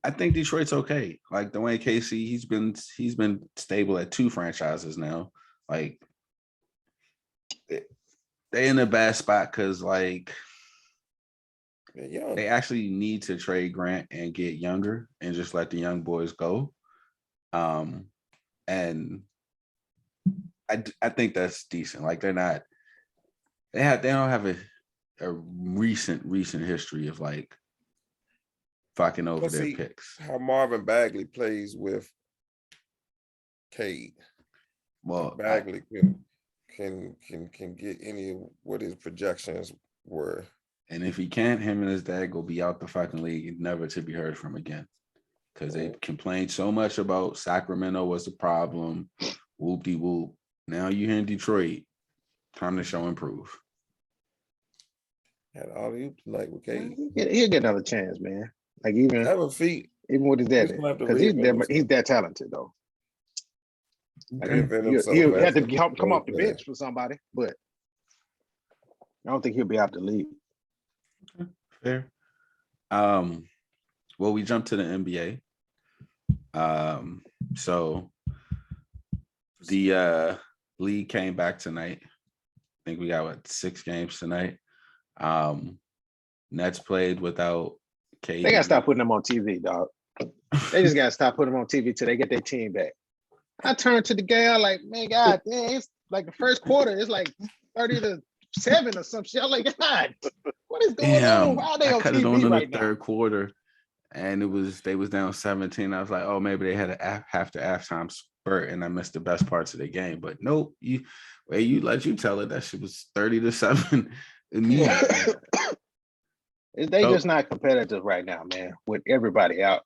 I think Detroit's okay. Like Dwayne Casey, he's been stable at 2 franchises now. Like, they in a bad spot because like they actually need to trade Grant and get younger and just let the young boys go. And I think that's decent. Like they don't have a recent history of like fucking over their picks. How Marvin Bagley plays with Cade. Well, Bagley can get any of what his projections were. And if he can't, him and his dad will be out the fucking league, never to be heard from again. Because they complained so much about Sacramento was the problem. Whoop-de-whoop. Now you're here in Detroit. Time to show and prove. Had all you like with Cade. He'll get another chance, man. Like even with his dad, because he's that talented though. Like, he'll have to come off the bench for somebody, but I don't think he'll be out the league. Okay, fair. Well, we jumped to the NBA. So the league came back tonight. I think we got 6 games tonight. Nets played without KD. They gotta stop putting them on TV, dog. They just gotta stop putting them on TV till they get their team back. I turned to the game, I'm like, man, God, it's like the first quarter, it's like 30-7 or some shit. I'm like, God, what is going on? Why are they on cut TV it on in right the third quarter, and they was down 17. I was like, oh, maybe they had a halftime spurt and I missed the best parts of the game. But nope, you let you tell it that shit was 30-7 immediately. They just not competitive right now, man. With everybody out,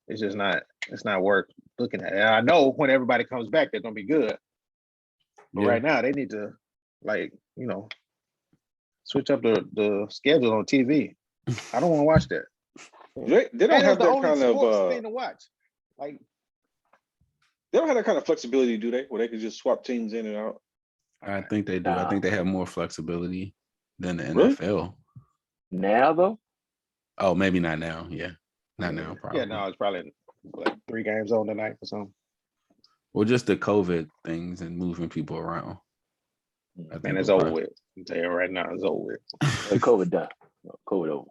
it's just not. It's not worth looking at. And I know when everybody comes back, they're gonna be good. But right now, they need to, switch up the schedule on TV. I don't want to watch that. They don't have the that only kind sports of thing to watch. Like they don't have that kind of flexibility, do they? Where they can just swap teams in and out. I think they do. I think they have more flexibility than the Really? NFL. Now though? Oh, maybe not now. Yeah, not now. Probably. Yeah, no, it's probably like 3 games on tonight or something. Well, just the COVID things and moving people around. I think It's over with. I'm telling you right now, it's over with. COVID done. COVID over.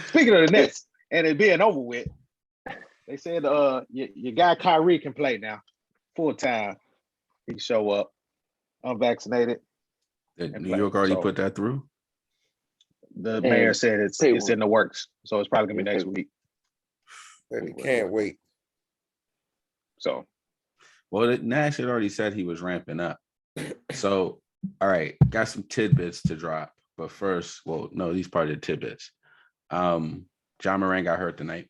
Speaking of the Nets and it being over with, they said your guy Kyrie can play now, full time. He can show up, unvaccinated. Did New York already put that through? The mayor said it's in the works, so it's probably gonna be next week. We can't wait. So, well, Nash had already said he was ramping up. So, all right, got some tidbits to drop. But first, well, no, these part of the tidbits. John Moran got hurt tonight.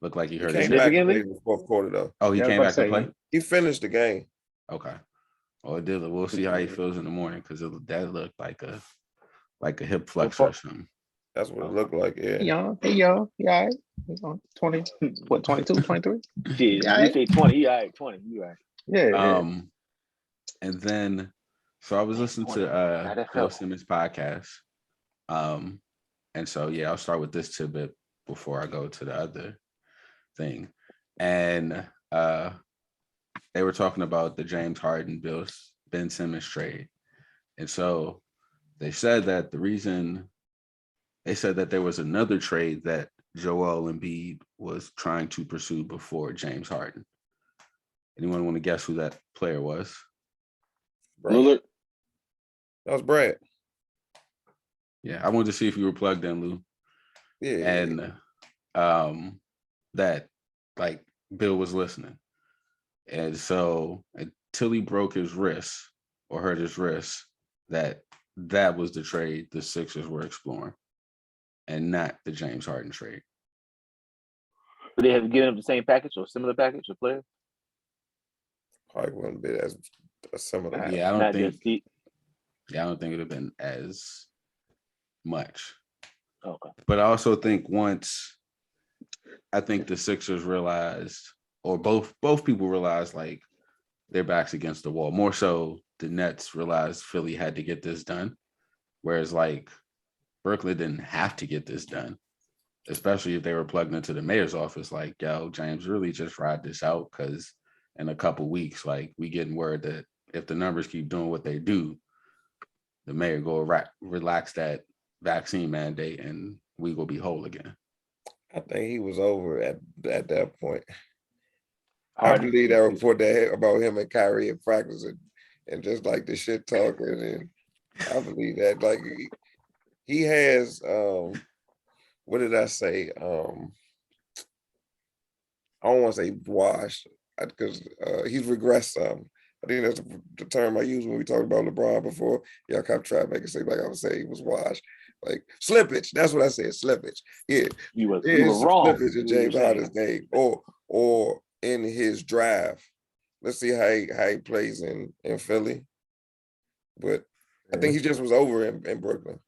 Looked like he hurt his back in the fourth quarter though. Oh, he came back to play? He finished the game. Okay. Well, it did. We'll see how he feels in the morning because that looked like a hip flexor or something. That's what it looked like, yeah. He young. Yeah, all right. He's on 20, 22, 23? Yeah, you say 20, he all right, 20, you all right. Yeah. And then, so I was listening to Bill Simmons' podcast. And so, yeah, I'll start with this tidbit before I go to the other thing. And they were talking about the James Harden, Ben Simmons trade. And so they said that there was another trade that Joel Embiid was trying to pursue before James Harden. Anyone want to guess who that player was? Lillard. That was Brad. Yeah, I wanted to see if you were plugged in, Lou. Yeah. And that like Bill was listening. And so until he broke his wrist or hurt his wrist, that was the trade the Sixers were exploring and not the James Harden trade. But they have given him the same package or similar package of players? Probably wouldn't be as similar. Yeah, I don't think it would have been as much. Okay. But I also think I think the Sixers realized, or both people realized, like their backs against the wall. More so, the Nets realized Philly had to get this done, whereas like Brooklyn didn't have to get this done, especially if they were plugged into the mayor's office. Like, yo, James, really just ride this out because in a couple weeks, like we getting word that if the numbers keep doing what they do, the mayor go relax that vaccine mandate and we will be whole again. I think he was over at that point. I believe that report about him and Kyrie in practice and just like the shit talking, and I believe that like he has what did I say? I don't want to say washed because he's regressed some. I think that's the term I used when we talked about LeBron before. Y'all kept trying to make it seem like I was saying he was washed. Like slippage. That's what I said. Slippage. Yeah. You were wrong. Slippage in James Harden's game or in his drive. Let's see how he plays in Philly. But I think he just was over in Brooklyn.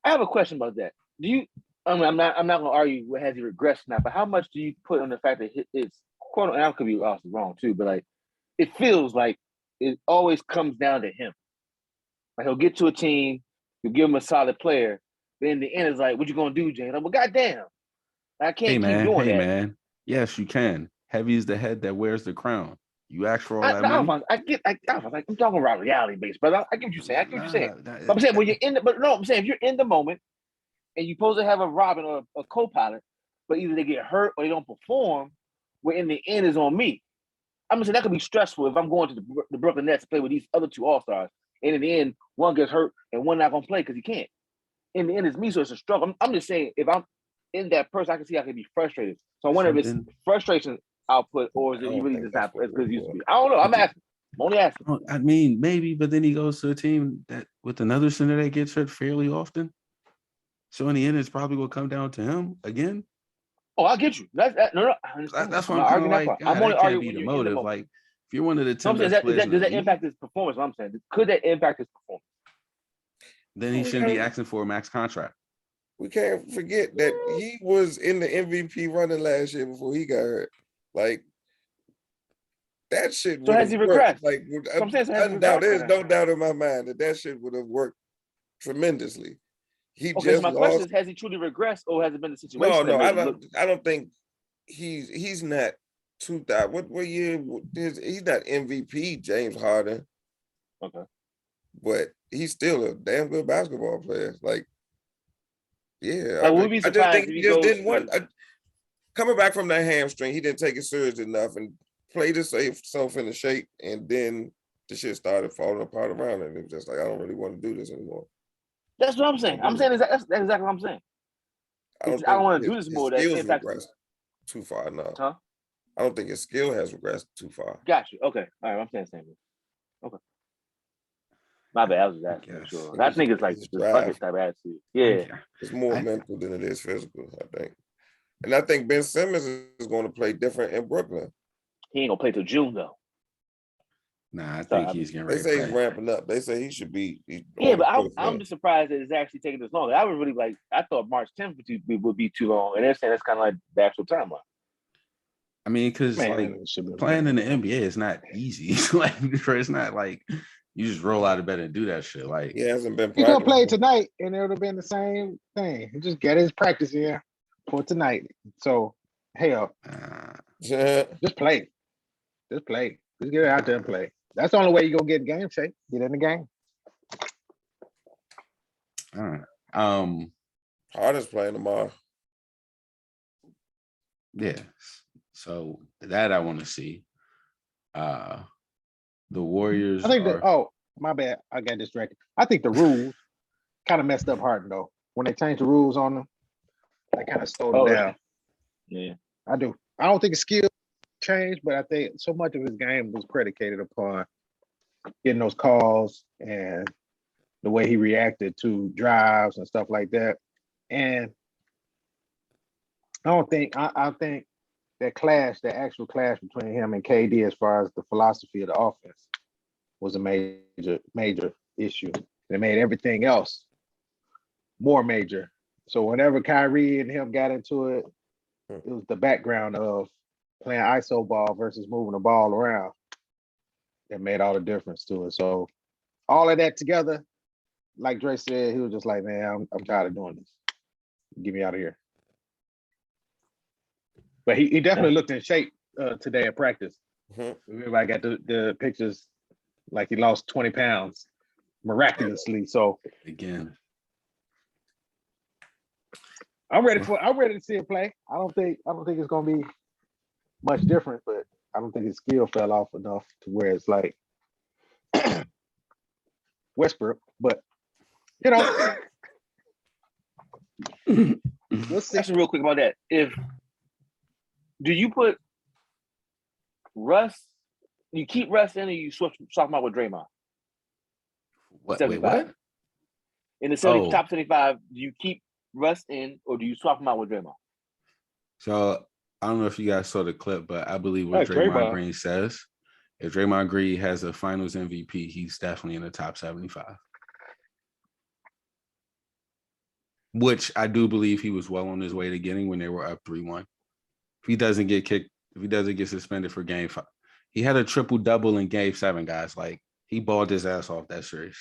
I have a question about that. I'm not gonna argue has he regressed now, but how much do you put on the fact that it's quote, and I could be also wrong too, but like it feels like it always comes down to him. Like he'll get to a team, you'll give him a solid player, then in the end it's like, what you gonna do, James? Like, well, goddamn, I can't keep doing that. Man, yes, you can. Heavy is the head that wears the crown. You ask for all that money. I'm talking about reality based, but I get what you're saying. I'm saying when you're if you're in the moment and you're supposed to have a Robin or a co-pilot, but either they get hurt or they don't perform, where in the end is on me. I'm gonna say that could be stressful if I'm going to the Brooklyn Nets to play with these other two All-Stars, and in the end, one gets hurt and one not gonna play because he can't. In the end, it's me, so it's a struggle. I'm just saying, if I'm in that person, I can see I can be frustrated. So I wonder if it's frustration output, or is I it he don't really think just that's not what as it good as he was used to be? I don't know. I'm asking. I'm only asking. I mean, maybe, but then he goes to a team that with another center that gets hurt fairly often. So in the end, it's probably will come down to him again. Oh, I get you. No. I understand. That's I'm why I'm not kind of arguing that like, part. God, I'm only that can't arguing be when the you're in the motive. moment. Like, if you're one of the No, 10 I'm saying, best players does in the that league, impact his performance? What I'm saying, could that impact his performance? then he shouldn't be asking for a max contract. We can't forget that he was in the MVP running last year before he got hurt. Like that shit So would has have he worked. regressed? Like So I'm saying, so has he undoubted, there's regressed? no doubt in my mind that shit would have worked tremendously. He Okay, so just my question lost. is, has he truly regressed, or has it been a No, situation that made it look? I don't think he's not 2000. What year? He's not MVP James Harden, Okay. but he's still a damn good basketball player. Like, yeah, Like, would we be I just surprised think if he he just goes didn't to? want. Coming back from that hamstring, he didn't take it serious enough and played himself into shape, and then the shit started falling apart around him. It was just like, I don't really want to do this anymore. That's what I'm saying. I'm saying that's exactly what I'm saying. I don't I don't think want to do this his more. That skills impacts. regressed too far. No, Huh? I don't think his skill has regressed too far. Got you. Okay. All right. I'm saying the same thing. Okay. My bad. I was just asking. Yes. Sure. That nigga's like His this bucket drive. type attitude. Yeah. It's more mental than it is physical, I think. And I think Ben Simmons is going to play different in Brooklyn. He ain't gonna play till June though. Nah, I think he's getting They ready say to he's play. ramping up. They say he should be. Yeah, but I'm just surprised that it's actually taking this long. I was really like, I thought March 10th would be too long, and they're saying that's kind of like the actual timeline. I mean, because like playing in the NBA is not easy. Like, it's not like you just roll out of bed and do that shit. Like, he hasn't been. He gonna play tonight, and it would have been the same thing. He just get his practice in for tonight. So hell, just play, just play, just get out there and play. That's the only way you gonna get game shape. Get in the game. all right. Harden's playing tomorrow. Yeah. So that I want to see. The Warriors. I think my bad. I got distracted. I think the rules kind of messed up Harden though. When they changed the rules on them, they kind of slowed him down. Yeah. I do. I don't think his skill changed, but I think so much of his game was predicated upon getting those calls and the way he reacted to drives and stuff like that. And I think that the actual clash between him and KD as far as the philosophy of the offense was a major issue. They made everything else more major. So whenever Kyrie and him got into it, it was the background of playing ISO ball versus moving the ball around that made all the difference to it. So all of that together, like Dre said, he was just like, man, I'm tired of doing this. Get me out of here. But he definitely looked in shape today at practice. Everybody got the pictures like he lost 20 pounds miraculously. So again, I'm ready to see it play. I don't think it's gonna be much different, but I don't think his skill fell off enough to where it's like Westbrook. But you know, Let's question real quick about that. Do you put Russ? You keep Russ in, or you swap him out with Draymond? What? 75. Wait, what? In the top 75, do you keep Russ in, or do you swap him out with Draymond? So I don't know if you guys saw the clip, but I believe what Draymond Green says, if Draymond Green has a Finals MVP, he's definitely in the top 75. Which I do believe he was well on his way to getting when they were up 3-1. If he doesn't get kicked, if he doesn't get suspended for game 5, he had a triple-double in game 7, guys. Like, he balled his ass off that series.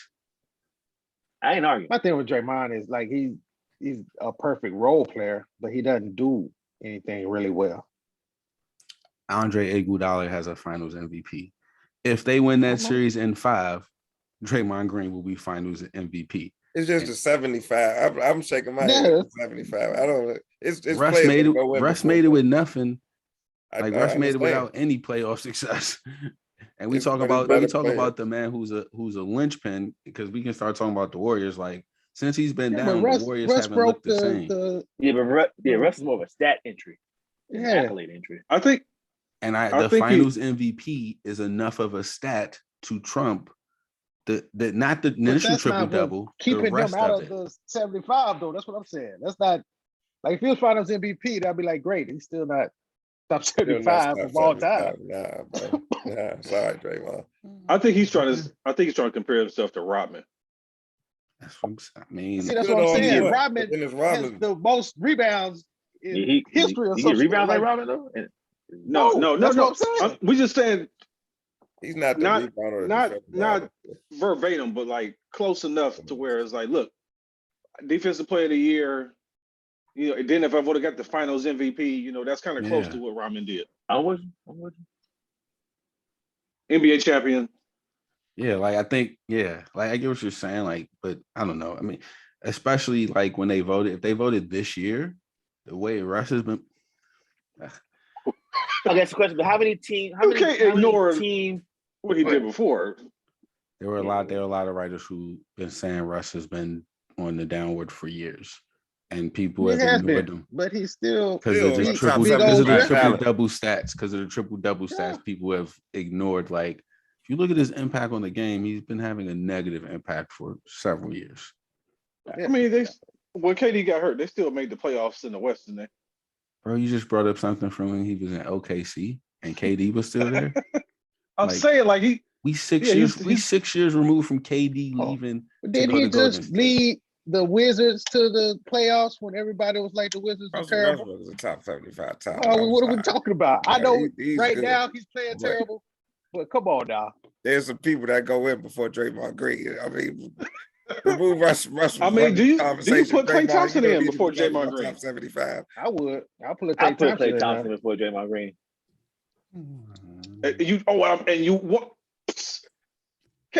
I ain't arguing. My thing with Draymond is like he's a perfect role player, but he doesn't do anything really well. Andre Iguodala has a Finals MVP. If they win that series in 5, Draymond Green will be Finals MVP. It's just a 75. I'm shaking my head at 75. I don't. It's Russ made it with nothing. Like Russ made it without any playoff success. And we talk about the man who's a linchpin, because we can start talking about the Warriors. Like, since he's been down, the Warriors haven't looked the same. Russ is more of a stat entry, accolade entry. I think And I the think finals MVP is enough of a stat to trump the not the But initial that's triple not what's double, the keeping them rest out of of it. the 75, though. That's what I'm saying. That's not like if he was finals MVP, that'd be like great. He's still not top Still not 75 top of all time. 75. Nah, bro. Nah, sorry, Draymond. I think he's trying to compare himself to Rodman. That's what I'm saying. I mean, See, that's Good what I'm on saying. what? Rodman But then it's has Rodman. the most rebounds in history of he some get rebounds like like, Robin though. No. that's what I'm saying. We just saying He's not the not rebounder or not defensive not ball. verbatim, but like close enough to where it's like, look, defensive player of the year. You know, and then if I would have got the finals MVP, you know, that's kind of close Yeah. to what Rodman did. I'm with you. NBA champion. yeah, like I think, yeah, like I get what you're saying, like, but I don't know. I mean, especially like when they voted, if they voted this year, the way Russ has been. I guess the question: but how many teams? You can't ignore teams? what he did before. There were a lot of writers who been saying Russ has been on the downward for years, and people He have has ignored been, them but he's still because Still of the a top triple big old talent. triple double stats. Because of the triple double Yeah. stats, people have ignored. Like, if you look at his impact on the game, he's been having a negative impact for several years. Yeah. I mean, when KD got hurt, they still made the playoffs in the West, didn't they? Bro, you just brought up something from when he was in OKC and KD was still there. I'm Like, saying, like we 6 Yeah, years. he's- We 6 years removed from KD Oh. leaving. But to did go he to Golden just State. lead the Wizards to the playoffs when everybody was like the Wizards were Russell terrible? Westbrook is a top 75 talent. Oh, I'm what are we sorry. talking about? I Yeah, know he's right good. now he's playing But- terrible, but come on now. There's some people that go in before Draymond Green. I mean, remove Russ I mean, from do the you conversation. put Klay Draymond, Thompson you don't in need to before be talking Draymond about Green? top 75. I would. I'll put I put Thompson Klay in Thompson there. before Draymond Green. And you what?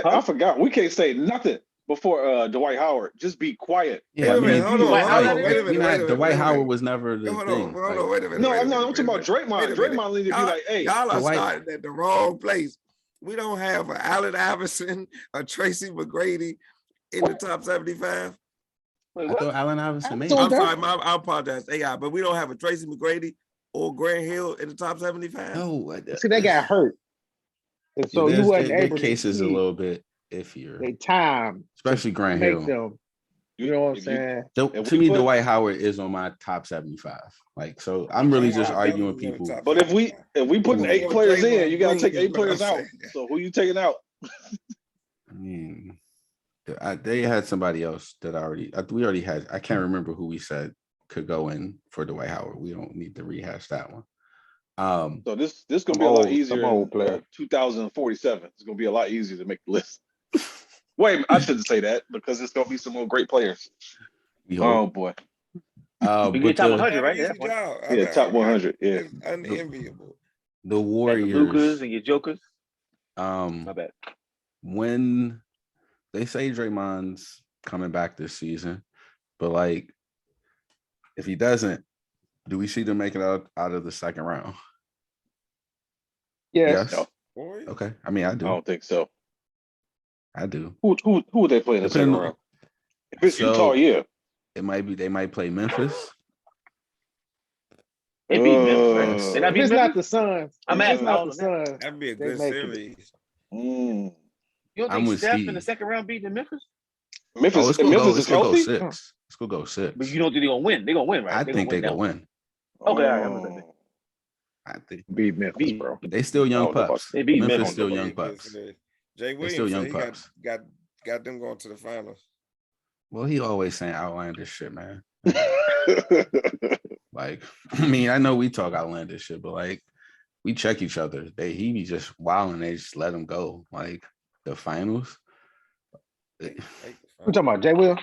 I forgot. We can't say nothing before Dwight Howard. Just be quiet. Yeah, I Wait a mean, minute, hold on, Dwight hold Howard on, not wait a in minute, wait a minute. Dwight wait a Howard minute. was never the Hold thing. on, hold on, wait a minute. No, wait a I'm minute, talking wait about a minute, Draymond. wait a minute. Draymond need to be like, hey, Y'all are Dwight- starting at the wrong place. We don't have a Allen Iverson, a Tracy McGrady in the top 75. Wait, I what? thought Allen Iverson made So it. I'm there- sorry, I apologize. AI, but we don't have a Tracy McGrady or Grant Hill in the top 75. No, See, they got hurt. And so you wasn't their able case to is a see little bit iffier, their time especially to Grant make Hill. them. You know what I'm if saying? if To we me, put- Dwight Howard is on my top 75. Like, so I'm really just arguing with people. But if we putting Ooh. 8 players in, you gotta Draymond take Green 8 is what players I'm out. saying. So who you taking out? I mean, they had somebody else that we already had. I can't remember who we said could go in for Dwight Howard. We don't need to rehash that one. So this gonna Some be a lot old- easier. some old in, player. 2047. It's gonna be a lot easier to make the list. Wait, I shouldn't say that because it's gonna be some more great players. We Oh hope. boy, We But get top the, 100, right? Easy At that point. job. yeah, top 100. Yeah, It's unenviable. the Like your Warriors, Lucas and your Jokers. My bad. when they say Draymond's coming back this season, but like if he doesn't, do we see them make it out of the second round? Yes. No. Warriors? Okay. I mean, I I do. don't think so. I do. Who would they play in the second Depending on- round? If it's So- Utah, yeah. They might play Memphis. It beat Memphis, right? Did I If beat it's not Memphis? the Suns, I'm if at it's not the Allen. Suns, That'd be a They good make it. series. Mm. You don't I'm think with Steph in Steve. the second round beating Memphis? Memphis, It's and gonna Memphis go. is healthy. Six. It's gonna go 6. But you don't think they're gonna win? They're gonna win, right? I They're think they that gonna one. win. Okay, all right, I'm with that. I think beat Memphis, Beat. bro. they still young don't know about- pups. They beat Memphis Memphis. still That'd young be a good pups. series. Jay They still Williams young said he pups. got them going to the finals. Well, he always saying outlandish shit, man. Like, I mean, I know we talk outlandish shit, but like, we check each other. He be just wild and they just let him go. Like the finals. We talking about Jay Will?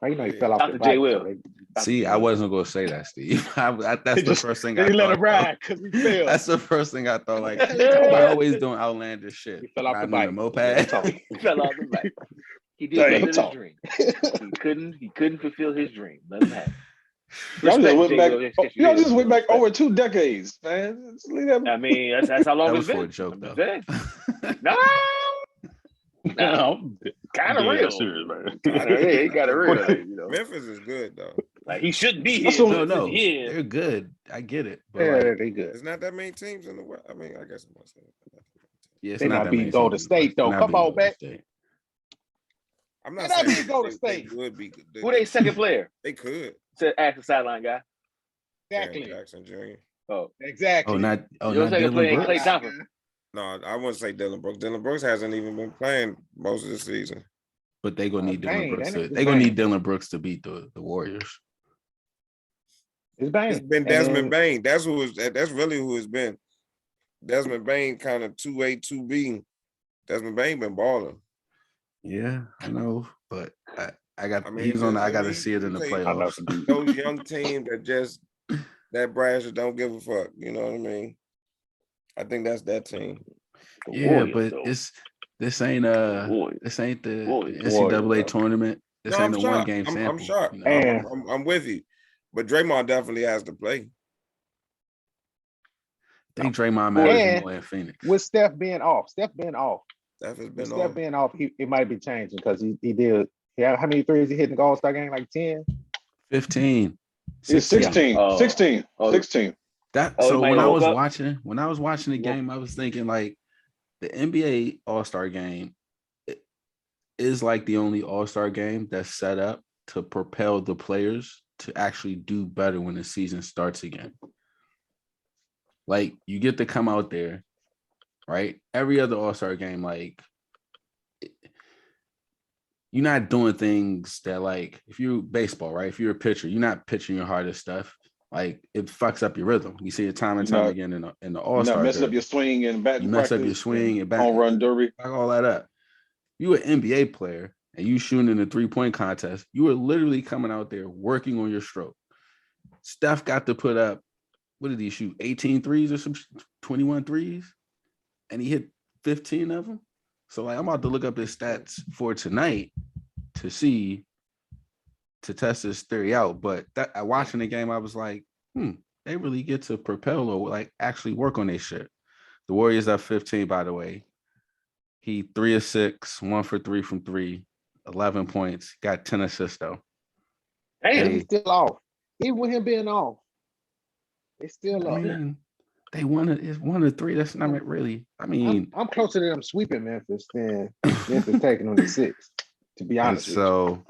Oh, you know he Yeah. fell off Dr. the J. bike. Will. So See, I wasn't gonna say that, Steve. That's the first thing I they let thought. him ride because we failed. That's the first thing I thought. Like, Yeah. we're always doing outlandish shit. He fell off the Riding on bike. a moped. He fell off the bike. He Damn, did fulfill talk. his dream. He couldn't fulfill his dream. Let him have it. Y'all just Respect, went J. back. Will. Yes, you Y'all did. just went back Respect. over 2 decades, man. Just leave that. I mean, that's how long That it's was for been. a joke, I'm though. just saying. No. kind of real. Serious, man. He got it real. You know, Memphis is good though. like he shouldn't be That's here. what- but No, since he is, they're good. I get it, but Yeah, like, they good. There's not that many teams in the West. I mean, I guess I'm saying. yeah, it's They not not that beating many Golden teams in the West. State, though. They're not Come beating on, Golden back. State. I'm They not not saying beating Golden they State. would be. who they second player? They could. Said ask the sideline guy. Exactly. Jaren Jackson Jr. Oh, Exactly. your second Dylan player ain't Clay Brooks. Thompson. No, I wouldn't say Dylan Brooks. Dylan Brooks hasn't even been playing most of the season. But they gonna need Dylan Bane, Brooks. ain't it? They gonna Bane. need Dylan Brooks to beat the Warriors. It's Bane. It's been And Desmond then- Bain. That's really who it's been. Desmond Bain kind of 2A, 2B. Desmond Bain been balling. Yeah, I know, but I got I mean, he's on. I got to mean, see it in the you take playoffs. Those young teams that brash that don't give a fuck. You know what I mean? I think that's that team. Yeah, but this ain't the NCAA tournament. This No, ain't I'm a one sure. game sample. I'm sure. You know? And I'm with you. But Draymond definitely has to play. I think Draymond matters And more in Phoenix. with Steph being off, Steph has with been Steph on. being off, it might be changing because he did. Yeah, how many threes he hit in the All-Star game? Like 10? 15. It's 16. Oh. 16. Oh. 16. That Oh, so he might when I woke was up? watching the game, I was thinking like the NBA All-Star game is like the only All-Star game that's set up to propel the players to actually do better when the season starts again. Like you get to come out there, right? Every other All-Star game, like you're not doing things that like if you're baseball, right? If you're a pitcher, you're not pitching your hardest stuff. Like it fucks up your rhythm. You see it time and time again in the You're All-Star. not messing up your swing and batting. You mess up your swing and back home run derby. fuck all that up. You an NBA player and you shooting in a 3-point contest. You are literally coming out there working on your stroke. Steph got to put up, what did he shoot? 18 threes or some 21 threes? And he hit 15 of them. So like I'm about to look up his stats for tonight to test this theory out. But watching the game, I was like, they really get to propel or like actually work on their shit. The Warriors up 15, by the way. He 3 of 6, 1 for 3 from 3, 11 points, got 10 assists though. Damn. He's still off. Even with him being off, it's still I off. mean, they won it. It's 1 of 3. That's not really. I mean, I'm closer to them sweeping Memphis than Memphis taking on the 6. To be honest with you, so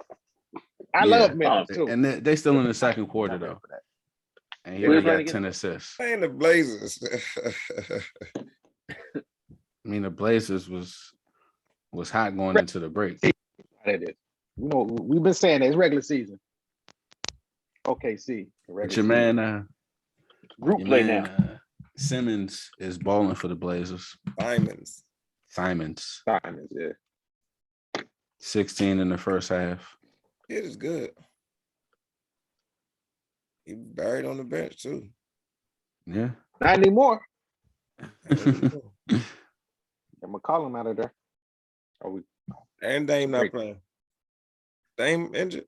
I yeah. love Memphis too. and they still in the second quarter though. And he Who they already playing got against? 10 assists. Playing the Blazers. I mean, the Blazers was hot going into the break. That is. You know, we've been saying that it's regular season. OKC. But your man, Group your play man, now. Simmons is balling for the Blazers. Diamonds. Simons, Simons, yeah. 16 in the first half. It is good. He buried on the bench too. Yeah. Not anymore. Yeah. I'm McCollum out of there. And Dame not Great. playing. Dame injured.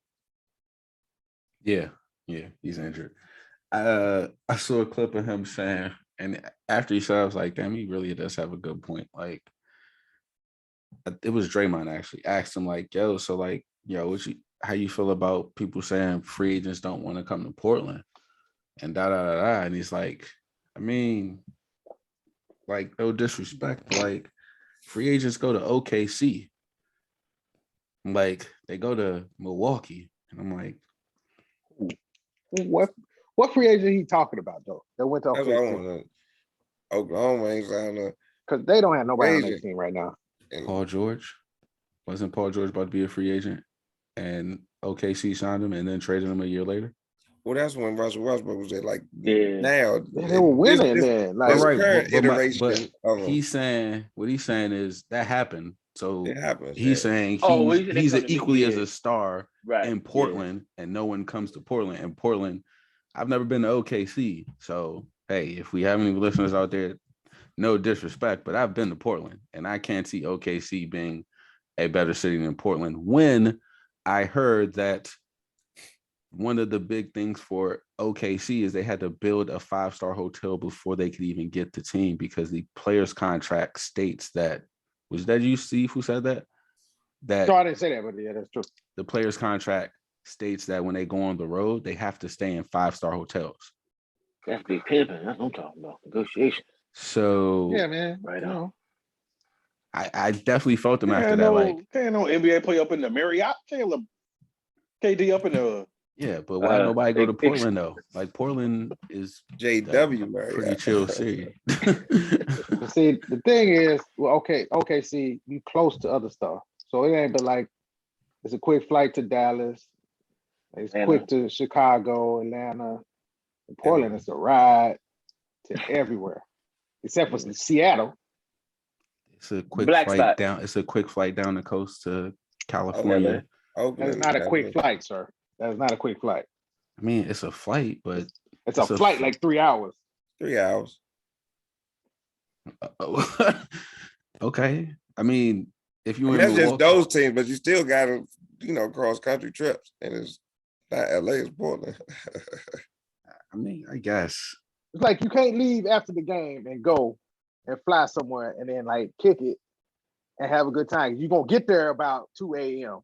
Yeah, he's injured. I saw a clip of him saying, and after he said, I was like, damn, he really does have a good point. Like, it was Draymond actually asked him, like, yo, so like, yo, how you feel about people saying free agents don't want to come to Portland? And And he's like, I mean, like, no disrespect, but like, free agents go to OKC. Like, they go to Milwaukee. And I'm like, What free agent he talking about though? That went to That's what I OKC want to. Oklahoma ain't signed up. because they don't have nobody on their Agent. team right now. Paul George. Wasn't Paul George about to be a free agent? And OKC signed him and then traded him a year later? Well, that's when Russell Westbrook was there. Like Yeah. now, Yeah, they were winning then. Like, this Right, current but iteration of him. he's saying what he's saying is that happened. So It happens. he's saying Oh, well, he's they come to equally me, as yeah. a star Right. in Portland, and no one comes to Portland. And Portland, I've never been to OKC. So hey, if we have any listeners out there, no disrespect, but I've been to Portland, and I can't see OKC being a better city than Portland. When I heard that one of the big things for OKC is they had to build a 5-star hotel before they could even get the team because the player's contract states that. Was that you, Steve, who said that? that So I didn't say that, but yeah, that's true. the player's contract states that when they go on the road, they have to stay in 5-star hotels. That's big pimping. That's what I'm talking about. Negotiations. So Yeah, man. Right You on. know. I definitely felt them after Can't that. no, Like, can't no NBA play up in the Marriott. Can't let KD up in the. yeah, but why nobody go to Portland though? Like Portland is JW, pretty chill city. But see, the thing is, well, okay, see, you close to other stuff. So it ain't but like it's a quick flight to Dallas. It's quick to Chicago, Atlanta. And Portland is a ride to everywhere. Except for Seattle. It's a quick Black flight spot. down. It's a quick flight down the coast to California. That's not a quick flight, sir. That is not a quick flight. I mean, it's a flight, but it's a flight like 3 hours. 3 hours. Okay. I mean, if you that's just those teams, but you still got to, cross country trips, and it's not LA, it's Portland. I mean, I guess it's like you can't leave after the game and go and fly somewhere and then like kick it and have a good time. You're gonna get there about 2 a.m.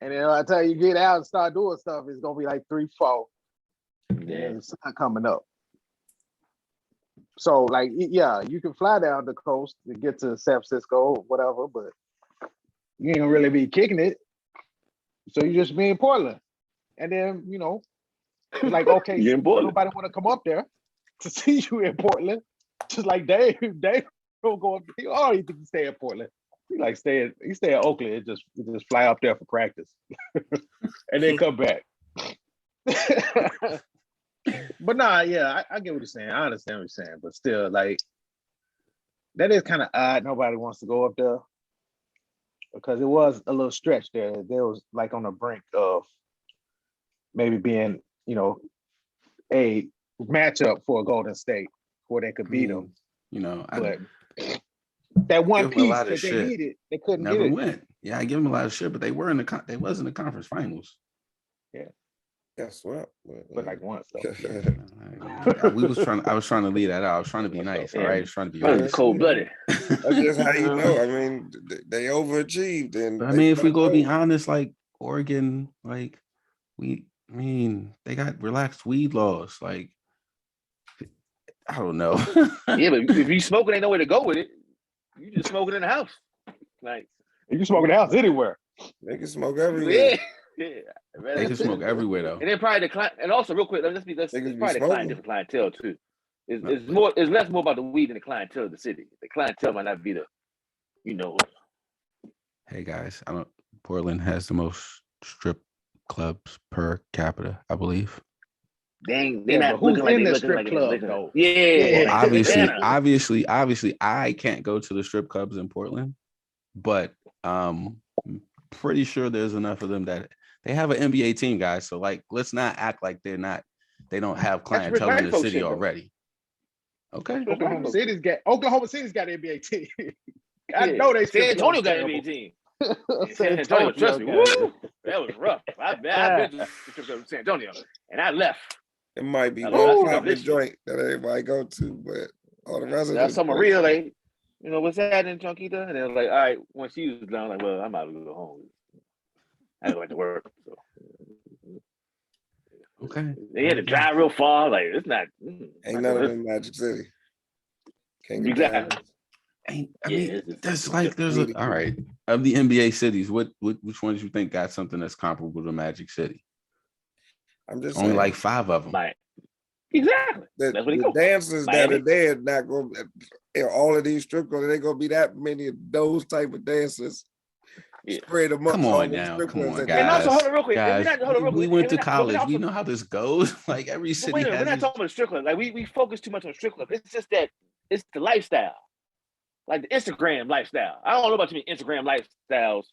And then by the time you get out and start doing stuff, it's gonna be like 3, 4. Yeah, it's not coming up. So like, yeah, you can fly down the coast and get to San Francisco or whatever, but you ain't gonna really be kicking it. So you just be in Portland, and then like okay, so nobody want to come up there to see you in Portland. Just like Dave don't go up. He already think he stay in Portland. He stay in Oakland and just fly up there for practice, and then come back. But nah, yeah, I get what you're saying. I understand what you're saying, but still, like, that is kind of odd. Nobody wants to go up there because it was a little stretch there. There was like on the brink of maybe being, a matchup for Golden State where they could beat them. But that one piece that they needed, they couldn't never get it. went. Yeah, I give them a lot of shit, but they were they was in the conference finals. Yeah. Guess what? But like once though. I was trying to lead that out. I was trying to be nice. All right, I was trying to be nice. Cold-blooded. That's just how you know. I mean, they overachieved. And but I mean, if we go be honest, like Oregon, like they got relaxed weed laws. Like, I don't know. Yeah, but if you smoking, ain't nowhere to go with it. You just smoking in the house. Like, you can smoke in the house anywhere. They can smoke everywhere. Yeah. They can smoke everywhere though. And they probably decline. And also, real quick, let's probably decline different clientele too. It's less more about the weed than the clientele of the city. The clientele might not be the, Hey guys, Portland has the most strip clubs per capita, I believe. They're not looking like they strip club though. Yeah. Well, obviously, I can't go to the strip clubs in Portland, but pretty sure there's enough of them that they have an NBA team, guys. So like, let's not act like they don't have clientele in the city already. Okay. Oklahoma City's got an NBA team. I know they San Antonio got an NBA team. San Antonio, trust me. Woo, that was rough. I've been to San Antonio and I left. It might be one popular joint that everybody go to, but all the rest of that's some real, like, what's that in Chonquita? And they're like, all right, when she was done, like, well, I'm out to go home. I don't like to work. So. Okay. They had to drive real far. Like, it's not. Ain't nothing in Magic City. Can't get exactly. There's all right. Of the NBA cities, which ones you think got something that's comparable to Magic City? I'm just only saying. like 5 of them. Right. Exactly. That's what the dancers that are there not going to, all of these strip clubs, they going to be that many of those type of dancers. Yeah. Spread them up. Come on, guys. And also, hold on real quick. Guys, we went to college. We know how this goes. Like every city has. We're not talking about strip club. Like we focus too much on strip club. It's just that it's the lifestyle, like the Instagram lifestyle. I don't know about too many Instagram lifestyles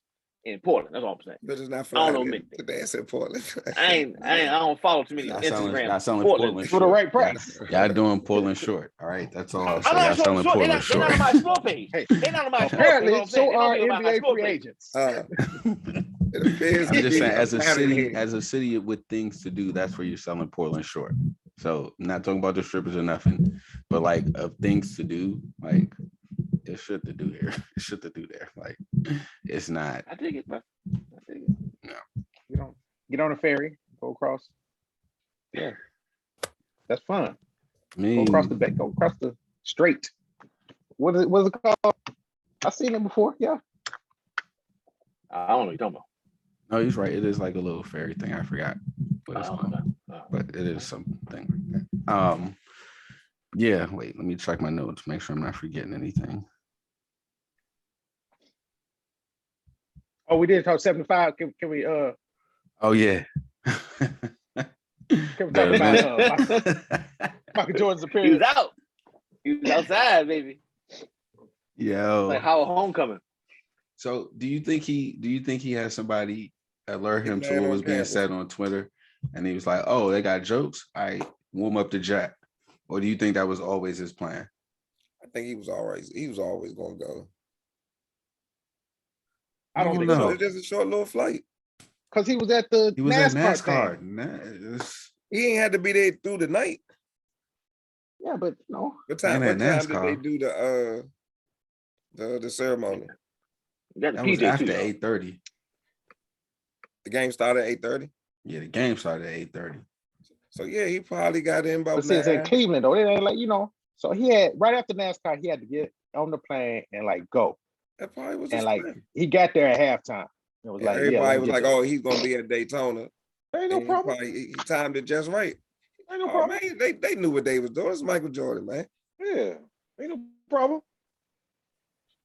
in Portland. That's all I'm saying. But it's not I don't know to dance in Portland. I don't follow too many Instagram. Y'all selling Portland for the right price. Y'all doing Portland short. All right, that's all. I'm not selling Portland short. They're not on my store page. They're not on my store page. Apparently, so are NBA free agents. I'm just saying, as a city with things to do, that's where you're selling Portland short. So, I'm not talking about the strippers or nothing, but like of things to do, like there's shit to do here. Shit to do there. Like, it's not. I dig it, bro. I dig it. Get on a ferry, go across. Yeah, that's fun. Me. Go across the strait. What is it called? I've seen it before. Yeah. I don't know what you're talking about. No, he's right. It is like a little fairy thing. I forgot what it's called, but it is something like that. Yeah. Wait, let me check my notes. Make sure I'm not forgetting anything. Oh, we did talk 75. Can we? Oh yeah. Can we talk about Michael Jordan's He appearance? was out. He was outside, baby. Yo. Like how homecoming. So do you think he had somebody alert him Big to man what on was being campus. said on Twitter, and he was like, "Oh, they got jokes. I warm up the jack," or do you think that was always his plan? I think he was always gonna go. I don't I think don't so. know. It's just a short little flight. Because he was at the He was NASCAR at thing. NASCAR. He ain't had to be there through the night. Yeah, but no. What time? And What at time did they NASCAR. do the ceremony? You got the That was PJ after too. 8:30. The game started at 8:30. Yeah, the game started at 8:30. So yeah, he probably got in about But see, it's in 9. Cleveland though. It ain't like, so he had right after NASCAR, he had to get on the plane and like go. That probably was And his like plan. he got there at halftime. It was And like, everybody let's was get like, there. "Oh, he's gonna be at Daytona." Ain't no And problem. he timed it just right. Ain't no Oh problem. man, they knew what they was doing. It's Michael Jordan, man. Yeah, ain't no problem.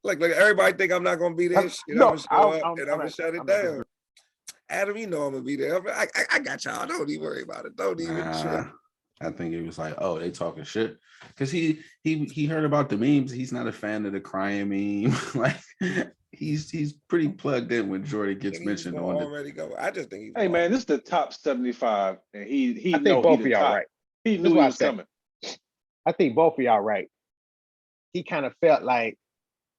Like everybody think I'm not gonna be there. Shit, I'm No, gonna show up and I'm gonna shut it I'm not down. disagreeing. Adam, you know I'm gonna be there. I got y'all. Don't even worry about it. Don't even trip. I think it was like, oh, they talking shit. Because he heard about the memes. He's not a fan of the crying meme. Like he's pretty plugged in when Jordan gets mentioned on already go. I just think he's Hey man, this is the top 75, and he I think both of y'all right. He That's knew what he I was said. coming. I think both of y'all right. He kind of felt like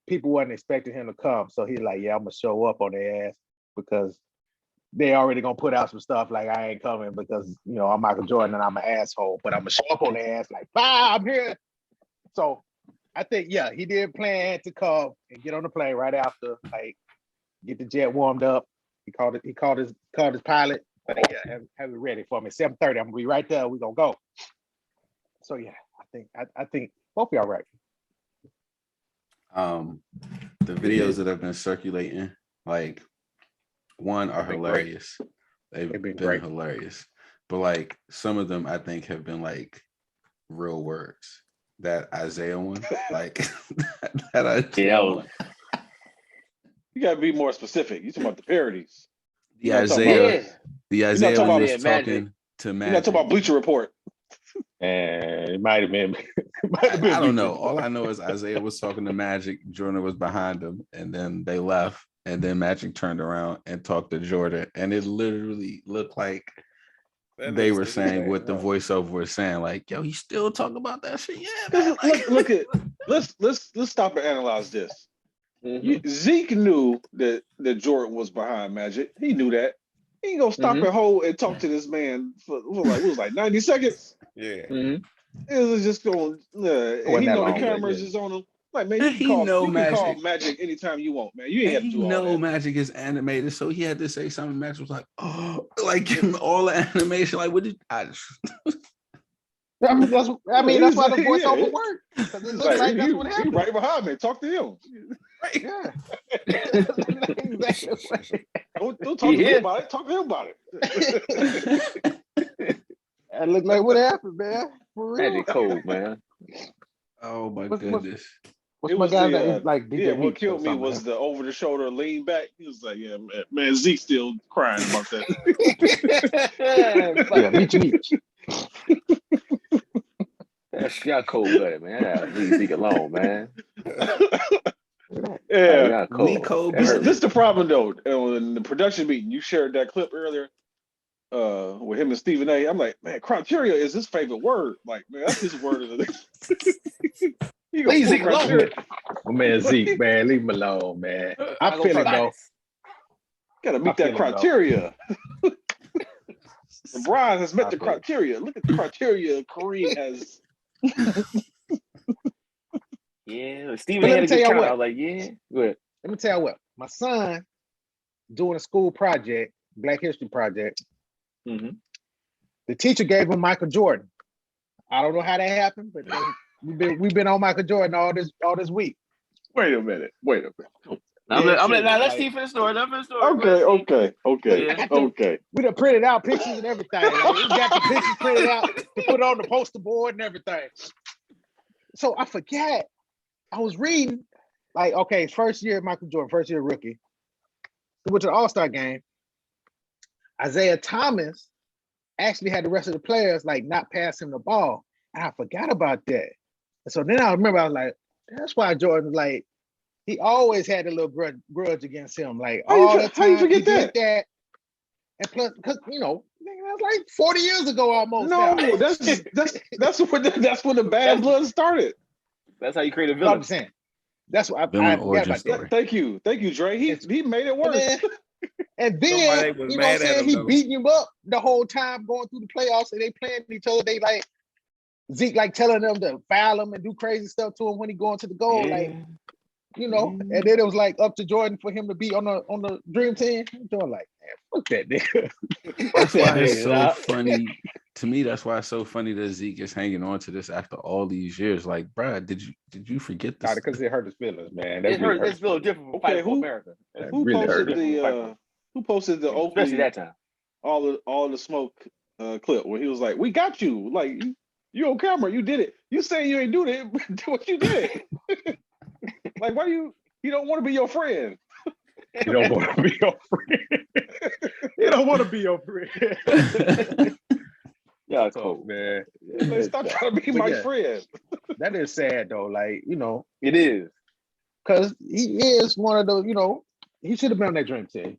people wasn't expecting him to come. So he's like, yeah, I'm gonna show up on their ass because they already gonna put out some stuff like I ain't coming because I'm Michael Jordan and I'm an asshole, but I'm gonna show up on their ass like, bye, I'm here. So I think, yeah, he did plan to come and get on the plane right after, like get the jet warmed up. He called his pilot. But yeah, have it ready for me. 7:30. I'm gonna be right there. We're gonna go. So yeah, I think both of y'all right. The videos that have been circulating, like one are hilarious. They've been hilarious. But like some of them I think have been like real words. That Isaiah one, like Yeah, You gotta be more specific. You talking about the parodies. the Isaiah talking when about he was talking to Magic. You're not talking about Bleacher Report. And it might have been. I don't know. All I know is Isaiah was talking to Magic. Jordan was behind him, and then they left. And then Magic turned around and talked to Jordan, and it literally looked like they were saying what the voiceover was saying. Like, yo, he still talking about that shit. Yeah, man. Like, look at. Let's stop and analyze this. Zeke knew that Jordan was behind Magic. He knew that. He ain't gonna stop and hold and talk to this man for like, what was like 90 seconds? Yeah. It was just going, he know the cameras is on him. Like, man, you can call Magic anytime you want, man. You ain't have to do all that. Magic is animated, so he had to say something. Magic was like, oh, like give him all the animation. Like, what did I just I mean, that's why the voiceover worked. Because it looks like that's what happened. He right behind me. Talk to him. Right. Yeah. Exactly. Don't talk to me about it. Talk to him about it. It looked like what happened, man. For real. Magic cold, man. Oh my goodness. What's my guy's name? Like DJ what killed me was the over the shoulder lean back. He was like, yeah, man, Zeke's still crying about that. Yeah, Meech. Y'all cold blooded, man. Leave Zeke alone, man. Yeah, this is the problem though. In the production meeting, you shared that clip earlier with him and Stephen A. I'm like, man, criteria is his favorite word. Like, man, that's his word of the day. Leave Zeke alone. Oh, man, Zeke, man, leave him alone, man. I feel it though. Gotta meet that criteria. Brian has met the criteria. Look at the criteria Kareem has. Yeah, Stephen But let had me a tell good y'all count. what. I was like, yeah, good. Let me tell you what. My son doing a school project, Black History project. Mm-hmm. The teacher gave him Michael Jordan. I don't know how that happened, but we've been on Michael Jordan all this week. Wait a minute. I'm Yeah, letting serious, let's like- see for the story. Let for the story. Go ahead, Steve. Okay. We done printed out pictures and everything. Like, we got the pictures printed out to put on the poster board and everything. So I forget. I was reading, like, okay, first year Michael Jordan, first year rookie. We went to the All-Star game. Isaiah Thomas actually had the rest of the players like not pass him the ball. And I forgot about that. And so then I remember I was like, that's why Jordan, like, he always had a little grudge against him. Like, all that time How you forget did that. And plus, because, you know, that was like 40 years ago almost. No, now. that's when the bad blood started. That's how you create a I'm villain. saying. That's what I Villain forgot origin about that. story. Thank you, Dre. He made it And worse. then Somebody was you know what I'm mad at saying? him, He though. beating him up the whole time going through the playoffs and they playing each other. They like Zeke like telling them to foul him and do crazy stuff to him when he going to the goal. Yeah. Like, you know, and then it was like up to Jordan for him to be on the dream team. Jordan like, man, fuck that nigga. That's why Yeah, it's so nah. funny. To me, that's why it's so funny that Zeke is hanging on to this after all these years. Like, bruh, did you forget this? Because it hurt his feelings, man. It hurt. It's a little different from Okay, fighting for America. Who really posted hurt. who posted the Especially Oakley that time. all the smoke clip where he was like, "We got you, like you on camera, you did it. You saying you ain't do it, do what you did. Like, why you don't want to be your friend? You don't want to be your friend. You don't want to be your friend. Yeah, So, cool. man. Like, stop trying to be But my yeah. friend." That is sad though. Like, you know, It is. because he is one of those, you know, he should have been on that dream team.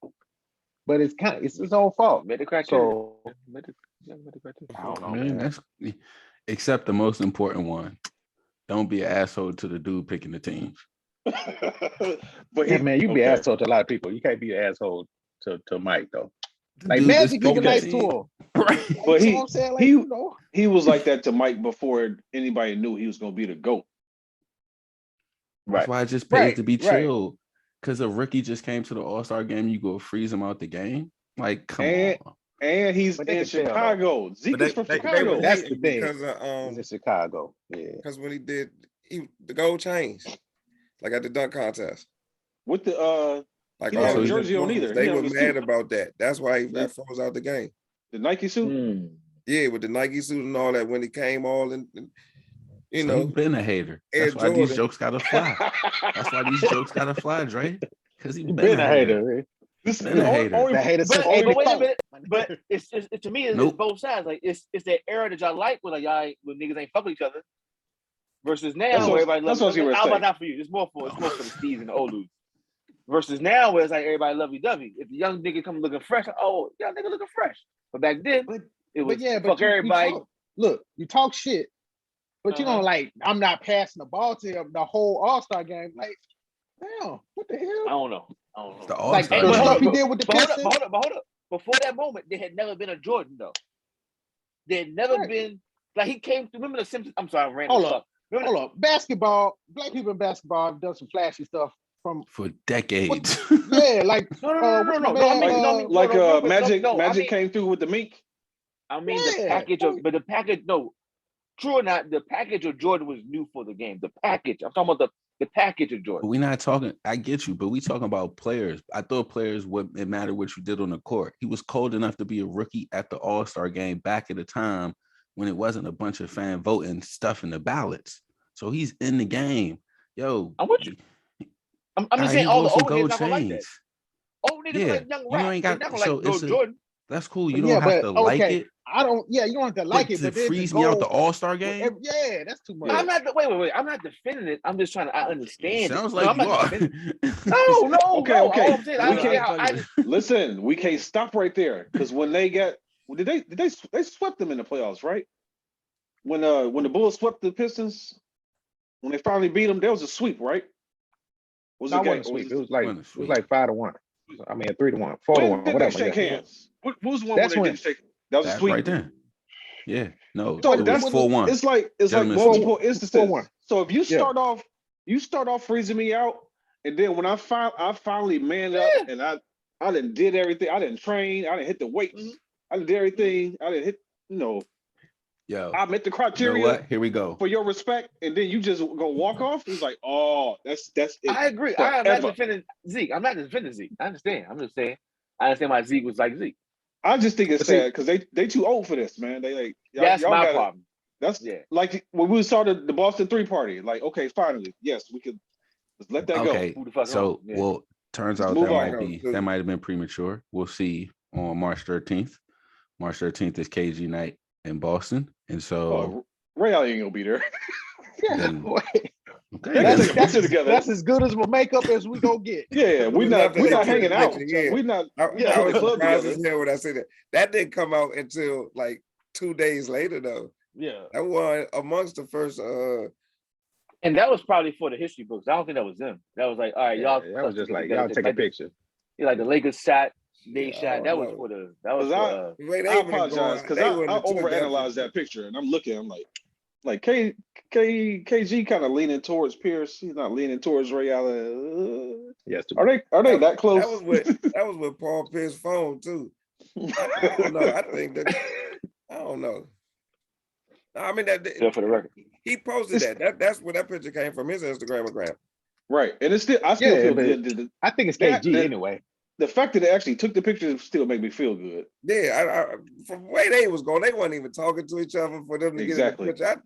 But it's his own fault. Made the criteria. So I don't know, Man, man. that's except the most important one. Don't be an asshole to the dude picking the teams. But Yeah, man, you be okay. asshole to a lot of people. You can't be an asshole to Mike though. The Like dude that's Magic is picking nice the to team. him. Right. But You know what I'm saying? Like, he you know. he was like that to Mike before anybody knew he was gonna be the GOAT. That's Right. why it just pays Right, to be right. chill. Because a rookie just came to the All-Star game, you go freeze him out the game. Like, come And- on. And he's But they in can tell, though. Chicago. Zeke is from They Chicago. were That's hating the thing. because He's in Chicago. Yeah. because when he did the gold chains, like at the dunk contest. With the Like He didn't all have a the jersey on influencers, either. He they had were on his mad suit. about that. That's why he Yeah. got froze out the game. the Nike suit. Mm. Yeah, with the Nike suit and all that when he came all in, you So know. he's been a hater. Air That's why these Jordan. jokes gotta fly. That's why these jokes gotta fly, Dre. Because he's Been a hater. Man. This Been a hater. The hater since But wait a 84. minute. But it's to me, it's Nope. both sides. Like it's that era that y'all like when when niggas ain't fuck with each other. Versus now, That's what- where everybody that's loves. what I was getting ready to How about say. not for you? It's more for the Steves and the old dudes. Versus now, where it's like everybody lovey-dovey. If the young nigga come looking fresh, oh, young nigga looking fresh. But back then, it was But yeah, fuck everybody. You talk shit, but you don't like, I'm not passing the ball to him the whole All-Star game. Like, damn, what the I hell? don't know. The Like, All-Star the game. stuff he did with the But hold Pistons. up. Before that moment, there had never been a Jordan though. There had never Right. been like he came. Remember the Simpsons? I'm sorry, I'm random Hold stuff. up. Remember Hold up. Basketball, black people in basketball have done some flashy stuff from, For decades. yeah, like, No. what's No, my I man, mean, no, I mean, Like no, Magic no, I Magic mean- came through with the mink. I mean Yeah. the package but the package, no, true or not, the package of Jordan was new for the game. The package, I'm talking about the package of But Jordan. we're not talking, I get you, but we talking about players. I thought players, it mattered what you did on the court. He was cold enough to be a rookie at the All-Star game back at a time when it wasn't a bunch of fan voting stuff in the ballots. So he's in the game. Yo. I'm with you. I'm just alright, saying he all the wore some old niggas gold not gonna like that. chains. Old niggas Yeah, like young you rap. ain't They're got- not gonna so like it's a- Jordan. That's cool. You yeah, don't have but to like okay. it. You don't have to like it, to but then freeze to me out go the All-Star game. yeah, that's too much. I'm not wait. I'm not defending it. I'm just trying to understand. Sounds it. like no, you I'm not are. defending- No. Okay. All I'm saying, I We understand can't- how I Listen, we can't stop right there because when they they swept them in the playoffs, right? When the Bulls swept the Pistons, when they finally beat them, there was a sweep, right? Was No, it it wasn't sweep. It was like Wasn't sweep. 5-1. I mean 3-1, 4-1, when did whatever. they shake yeah. hands? What was the one That's when they when- didn't shake? That was a That sweep. right there. Yeah. No, So it was that's- 4-1. It's like Gentlemen's multiple sweep. instances. 4-1. So if you start off you start off freezing me out, and then when I finally manned up, and I didn't did everything. I didn't train. I didn't hit the weights. I didn't do everything. I didn't hit. Yo, I met the you know criteria what? Here we go. for your respect, and then you just go walk off. It's like, oh, that's it. I agree. I'm not defending Zeke. I understand. I'm just saying. I understand why Zeke was like Zeke. I just think it's sad because they too old for this, man. They like that's y'all my gotta, problem. That's like when we started the Boston 3 party. Like, okay, finally, yes, we could let's let that Okay, go. so well, turns out move that might have been premature. We'll see on March 13th. March 13th is KG night in Boston, and so Ray Allen ain't gonna be there. Okay, that's as good as my makeup as we gonna get. Yeah, we're not hanging out. We're not. I was surprised as hell when I said that. That didn't come out until like 2 days later, though. Yeah, that was amongst the first. And that was probably for the history books. I don't think that was them. That was like, all right, y'all. That was just like y'all take a picture. Yeah, like the Lakers shot, they shot. That was for the. That was. I apologize because I overanalyzed that picture, and I'm looking. I'm like KG kind of leaning towards Pierce. He's not leaning towards Ray Allen. Yes. Are they that close? That was with Paul Pierce's phone too. I don't know. I don't know. I mean that for the record. He posted that. That's where that picture came from. His Instagram account. Right, and it's still. I still feel good. I think it's KG anyway. The fact that they actually took the pictures still make me feel good. Yeah, from the way they was going, they weren't even talking to each other for them to get in the picture. I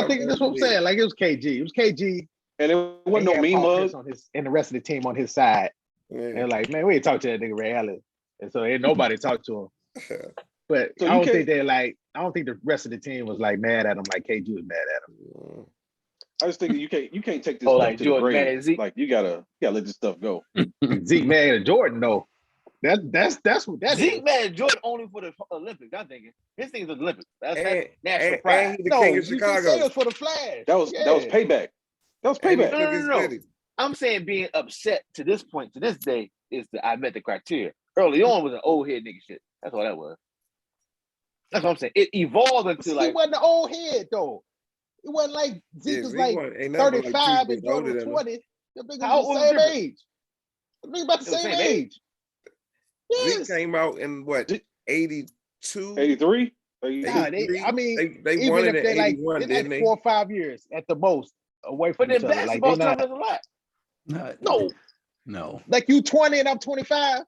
think that's what I'm saying. Like it was KG. It was KG. And it wasn't no mean mug. And the rest of the team on his side. Yeah. And like, man, we ain't talk to that nigga Ray Allen. And so ain't nobody talked to him. But so I don't think I don't think the rest of the team was like mad at him like KG was mad at him. I just think you can't take this like to Jordan the grave. Like you gotta let this stuff go. Zeke mad at Jordan though. That's what that Zeke is. mad at Jordan only for the Olympics. I'm thinking his thing's the Olympics. That's national and pride. the king of Chicago. It was for the Flash. That was payback. That was payback. No. I'm saying being upset to this point, to this day, is that I met the criteria. Early on was an old head nigga shit. That's all that was. That's what I'm saying. It evolved into like. He wasn't an old head though. It wasn't like Zeke was like 35 and Jordan was 20. The nigga was the same age. The nigga about the same age. Yes. Zeke came out in what, 82? 83? They won it in 81, didn't they? 4 or 5 years at the most away from each other. Like basketball time is a lot. No. Like you 20 and I'm 25.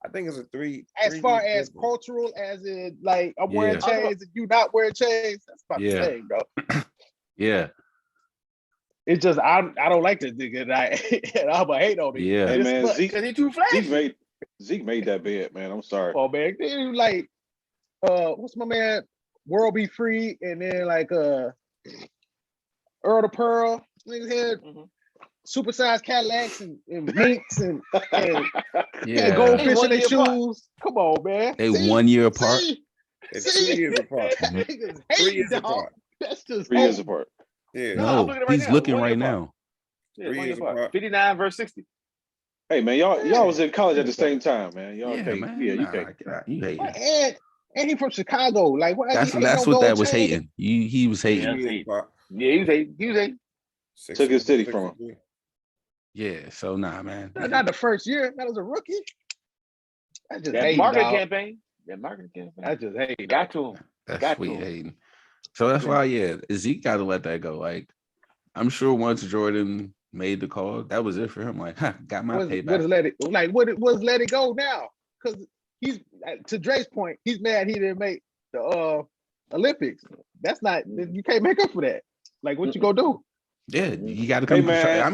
I think it's a 3. As far as cultural, as in like I'm wearing chains and you not wearing chains, that's about the same, bro. Yeah. It's just I don't like this nigga and I'm a hate on him. Yeah. Hey man, because he too flashy. Zeke made that bed, man. I'm sorry. Oh man, then like what's my man? World Be Free, and then like Earl the Pearl. Niggas had supersized Cadillacs and minks and goldfish in their shoes. Come on, man. They 1 year apart. It's 2 years apart. 3 years apart. That's just 3 years apart. Yeah. No, he's looking right now. 3 years apart. 59 versus 60. Hey man, y'all was in college at the same time, man. Y'all you hate. And he from Chicago. Like what? That's what that was hating. He was hating. He was hating. Took his city from him. Yeah, so nah, man. Not the first year. That was a rookie. I just that hate marketing campaign. That marketing campaign. I just hate. Got to him. That's sweet hating. So that's why, Zeke got to let that go. Like, I'm sure once Jordan made the call, that was it for him. Like, got my payback. What was let it go now? Because he's to Dre's point, he's mad he didn't make the Olympics. That's not, you can't make up for that. Like, what you gonna do? Yeah, you got to come.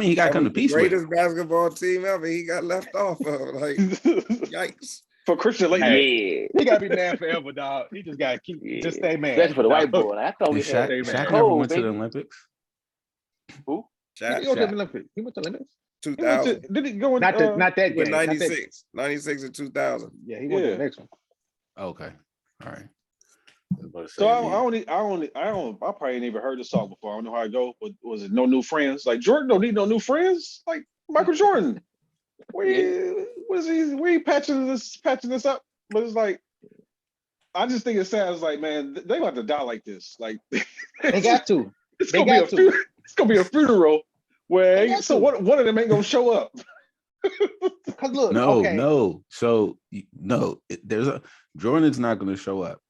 He got to come to peace with. Greatest basketball team ever. He got left off of. Like, yikes. For Christian Laettner. He gotta be mad forever, dog. He just gotta just stay mad. That's for the white boy. I thought Shaq never went to the Olympics. Who? Shaq. He went to the Olympics. He went to the Olympics. 2000. Did he go in? Not that game. 96. 96 and 2000. Yeah, he went to the next one. Okay. All right. So I probably ain't even heard the song before. I don't know how it go. But was it No New Friends? Like Jordan don't need no new friends. Like Michael Jordan. We patching this up. But it's like I just think it sounds like, man, they about to die like this. Like they got to. It's gonna be a funeral Well, so one of them ain't gonna show up. Cause look, No, okay, no. So Jordan's not going to show up.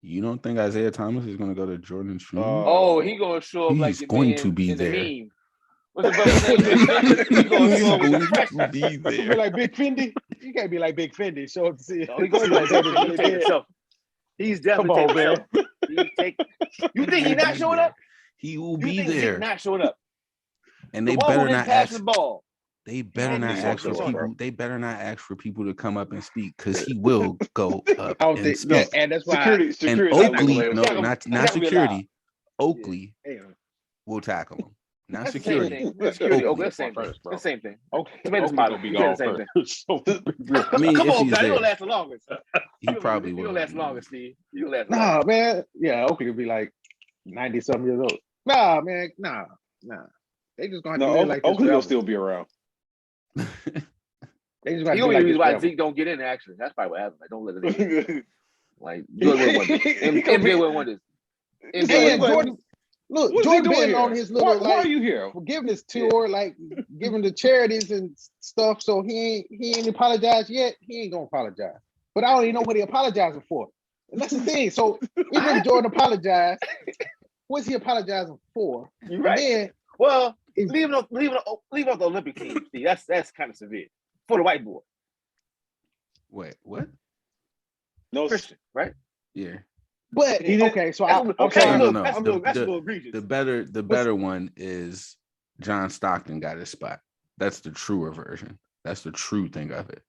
You don't think Isaiah Thomas is going to go to Jordan's funeral? Oh, he gonna show up like He's your going man to be in the there. meme. What's the brother's name? Big Fendi? He gonna show up with the fresh. to be You be there. like Big Fendi. You can't be like Big Fendi. Show up to see. No, he gonna be like Say that. this He's really taking dead. a selfie. He's Come definitely on, taking a man. selfie. He's taking. You think he's not showing up? He will You be think Zeke there. not showing up? And The they one who better didn't not pass ask. the ball. They better He not had ask to for show up. people. They better not ask for people to come up and speak because he will go up I don't and think. speak. And that's why. Security. And not gonna Oakley, let him no, speak. not He's not gonna be security. Oakley Damn. will tackle him. Not That's the same security. thing. That's security. Oakley. That's the same thing. First, bro. That's the same thing. Okay, Tomatoes Oakley model. gonna be He said the gone same first. So, I mean, Come if on, he's guys. there, You'll last the longest. he probably You'll will. last the longest, Steve. You'll last the longest. nah, man. Yeah, Oakley could be like 90-something years old. Nah, man. Nah. They just gonna have to No, live like this Oakley will forever. still be around. They just gonna He have to gonna be be the like reason this why forever. Zeke don't get in. Actually, that's probably what happened. Like, don't let it in. Like Jordan win wonders. MJ win wonders. He's MJ like- win like, wonders. look, What is he Jordan doing been here? on his little Why are like you here? forgiveness tour, like giving to charities and stuff. So he ain't apologized yet. He ain't gonna apologize. But I don't even know what he apologizing for. And that's the thing. So even if Jordan apologized, what's he apologizing for? You're right. And then Well, is- leave off the Olympic team. Steve. That's kind of severe for the white boy. Wait, what? No, Christian, right? Yeah. but He didn't- okay, so That's I'm sorry. No. That's a little egregious. The better one is John Stockton got his spot. That's the truer version. That's the true thing of it.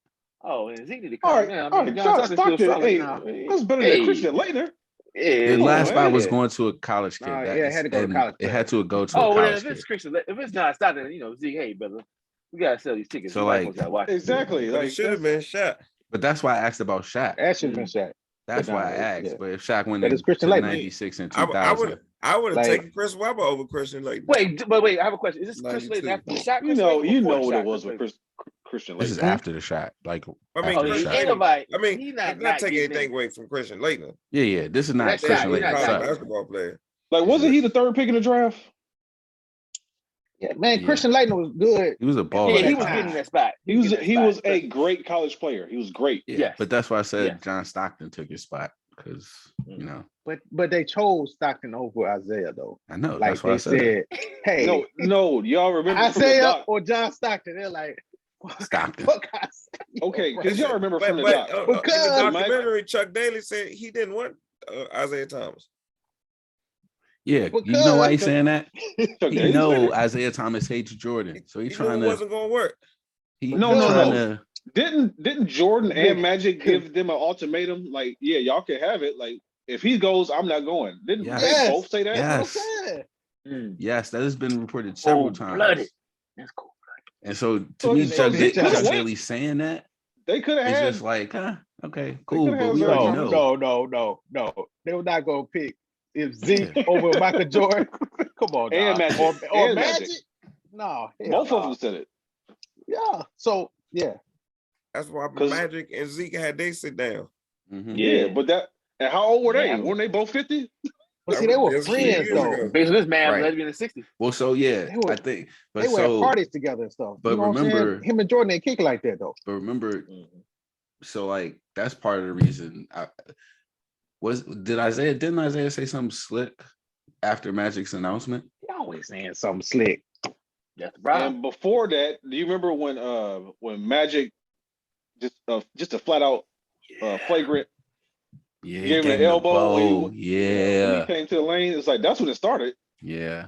Oh, and Zeke need to all calm right, down. all I mean, right. John John Stockton's still Stockton, solid hey, now. that's better Hey. than Christian Laettner. Yeah, The come last on, spot man. was Yeah. going to a college kid. Nah, That yeah, it had to go to and college It player. had to go to a Oh, well, college if it's kid. Christian, if it's John Stockton, Zeke, hey, brother, we gotta sell these tickets. So, The white like- folks gotta watch it. Exactly. But Like it should have been shot. But that's why I asked about Shaq. That should have been Shaq. That's But why nah, I asked. yeah. But if Shaq went But it's in Christian to Laettner. 96 and I 2000, would have Like- taken Chris Webber over Christian Laettner. Wait, I have a question. Is this Chris 92. Laettner after the shot? you know what it was with Christian this is Laettner. after the shot. Like, I mean, after the Chris shot. ain't nobody. I mean, he's not not taking getting anything in. away from Christian Laettner. Yeah. This is not That's Christian not- He's he's a Laettner's not college son. basketball player. Like, wasn't he the third pick in the draft? Yeah, man, Yeah. Christian Laettner was good. He was a baller. Yeah, at he the was time. getting that spot. He was getting that he spot. was a great college player. He was great. Yeah, Yes. but that's why I said Yes. John Stockton took his spot because you know But they chose Stockton over Isaiah though. I know Like that's why I they said said, hey, No, y'all remember from the Isaiah doc. or John Stockton. They're like, Stockton. fuck Isaiah. Okay, bro. because y'all remember But, from the but doc. in the Because- documentary, Chuck Daly said he didn't want Isaiah Thomas. Yeah, you know why he's Because- saying that? Chuck He Daly know said it. Isaiah Thomas hates Jordan, so he's He knew trying it to. wasn't going to work. No. Trying to. Didn't Jordan and Magic give them an ultimatum? Like, yeah, y'all can have it. Like, if he goes, I'm not going. Didn't Yes. they both say that? Yes. Yeah. Yes, that has been reported several Cold-blooded. times. That's cool. And so to So me, he- Chuck, so he Chuck could've went. Daly saying that They could have is had. just like, okay, cool, could've but had we Isaiah already Thomas. know. No. They were not gonna pick if Zeke over Michael Jordan. Come on, And dog. Magic. Or And Magic. Magic. No, hell Both no. of them said it. Yeah. So yeah. That's why 'Cause- Magic and Zeke had they sit down. Mhm. Yeah, but that. And how old were they? Yeah. Weren't they both 50? But see, they were That was a few friends years though. ago. Based on this man, Right. lesbian in the 60s. Well, so yeah, They were- I think, but They were at so, parties together and stuff. but You know what I'm saying? remember- Him and Jordan, they kick like that though. but remember, so like that's part of the reason. Didn't Isaiah say something slick after Magic's announcement? He always saying something slick. That's the problem. And before that, do you remember when Magic just a flat out flagrant Yeah, gave him gave an the elbow? bow. when he Yeah, came to the lane. It's like that's when it started. yeah,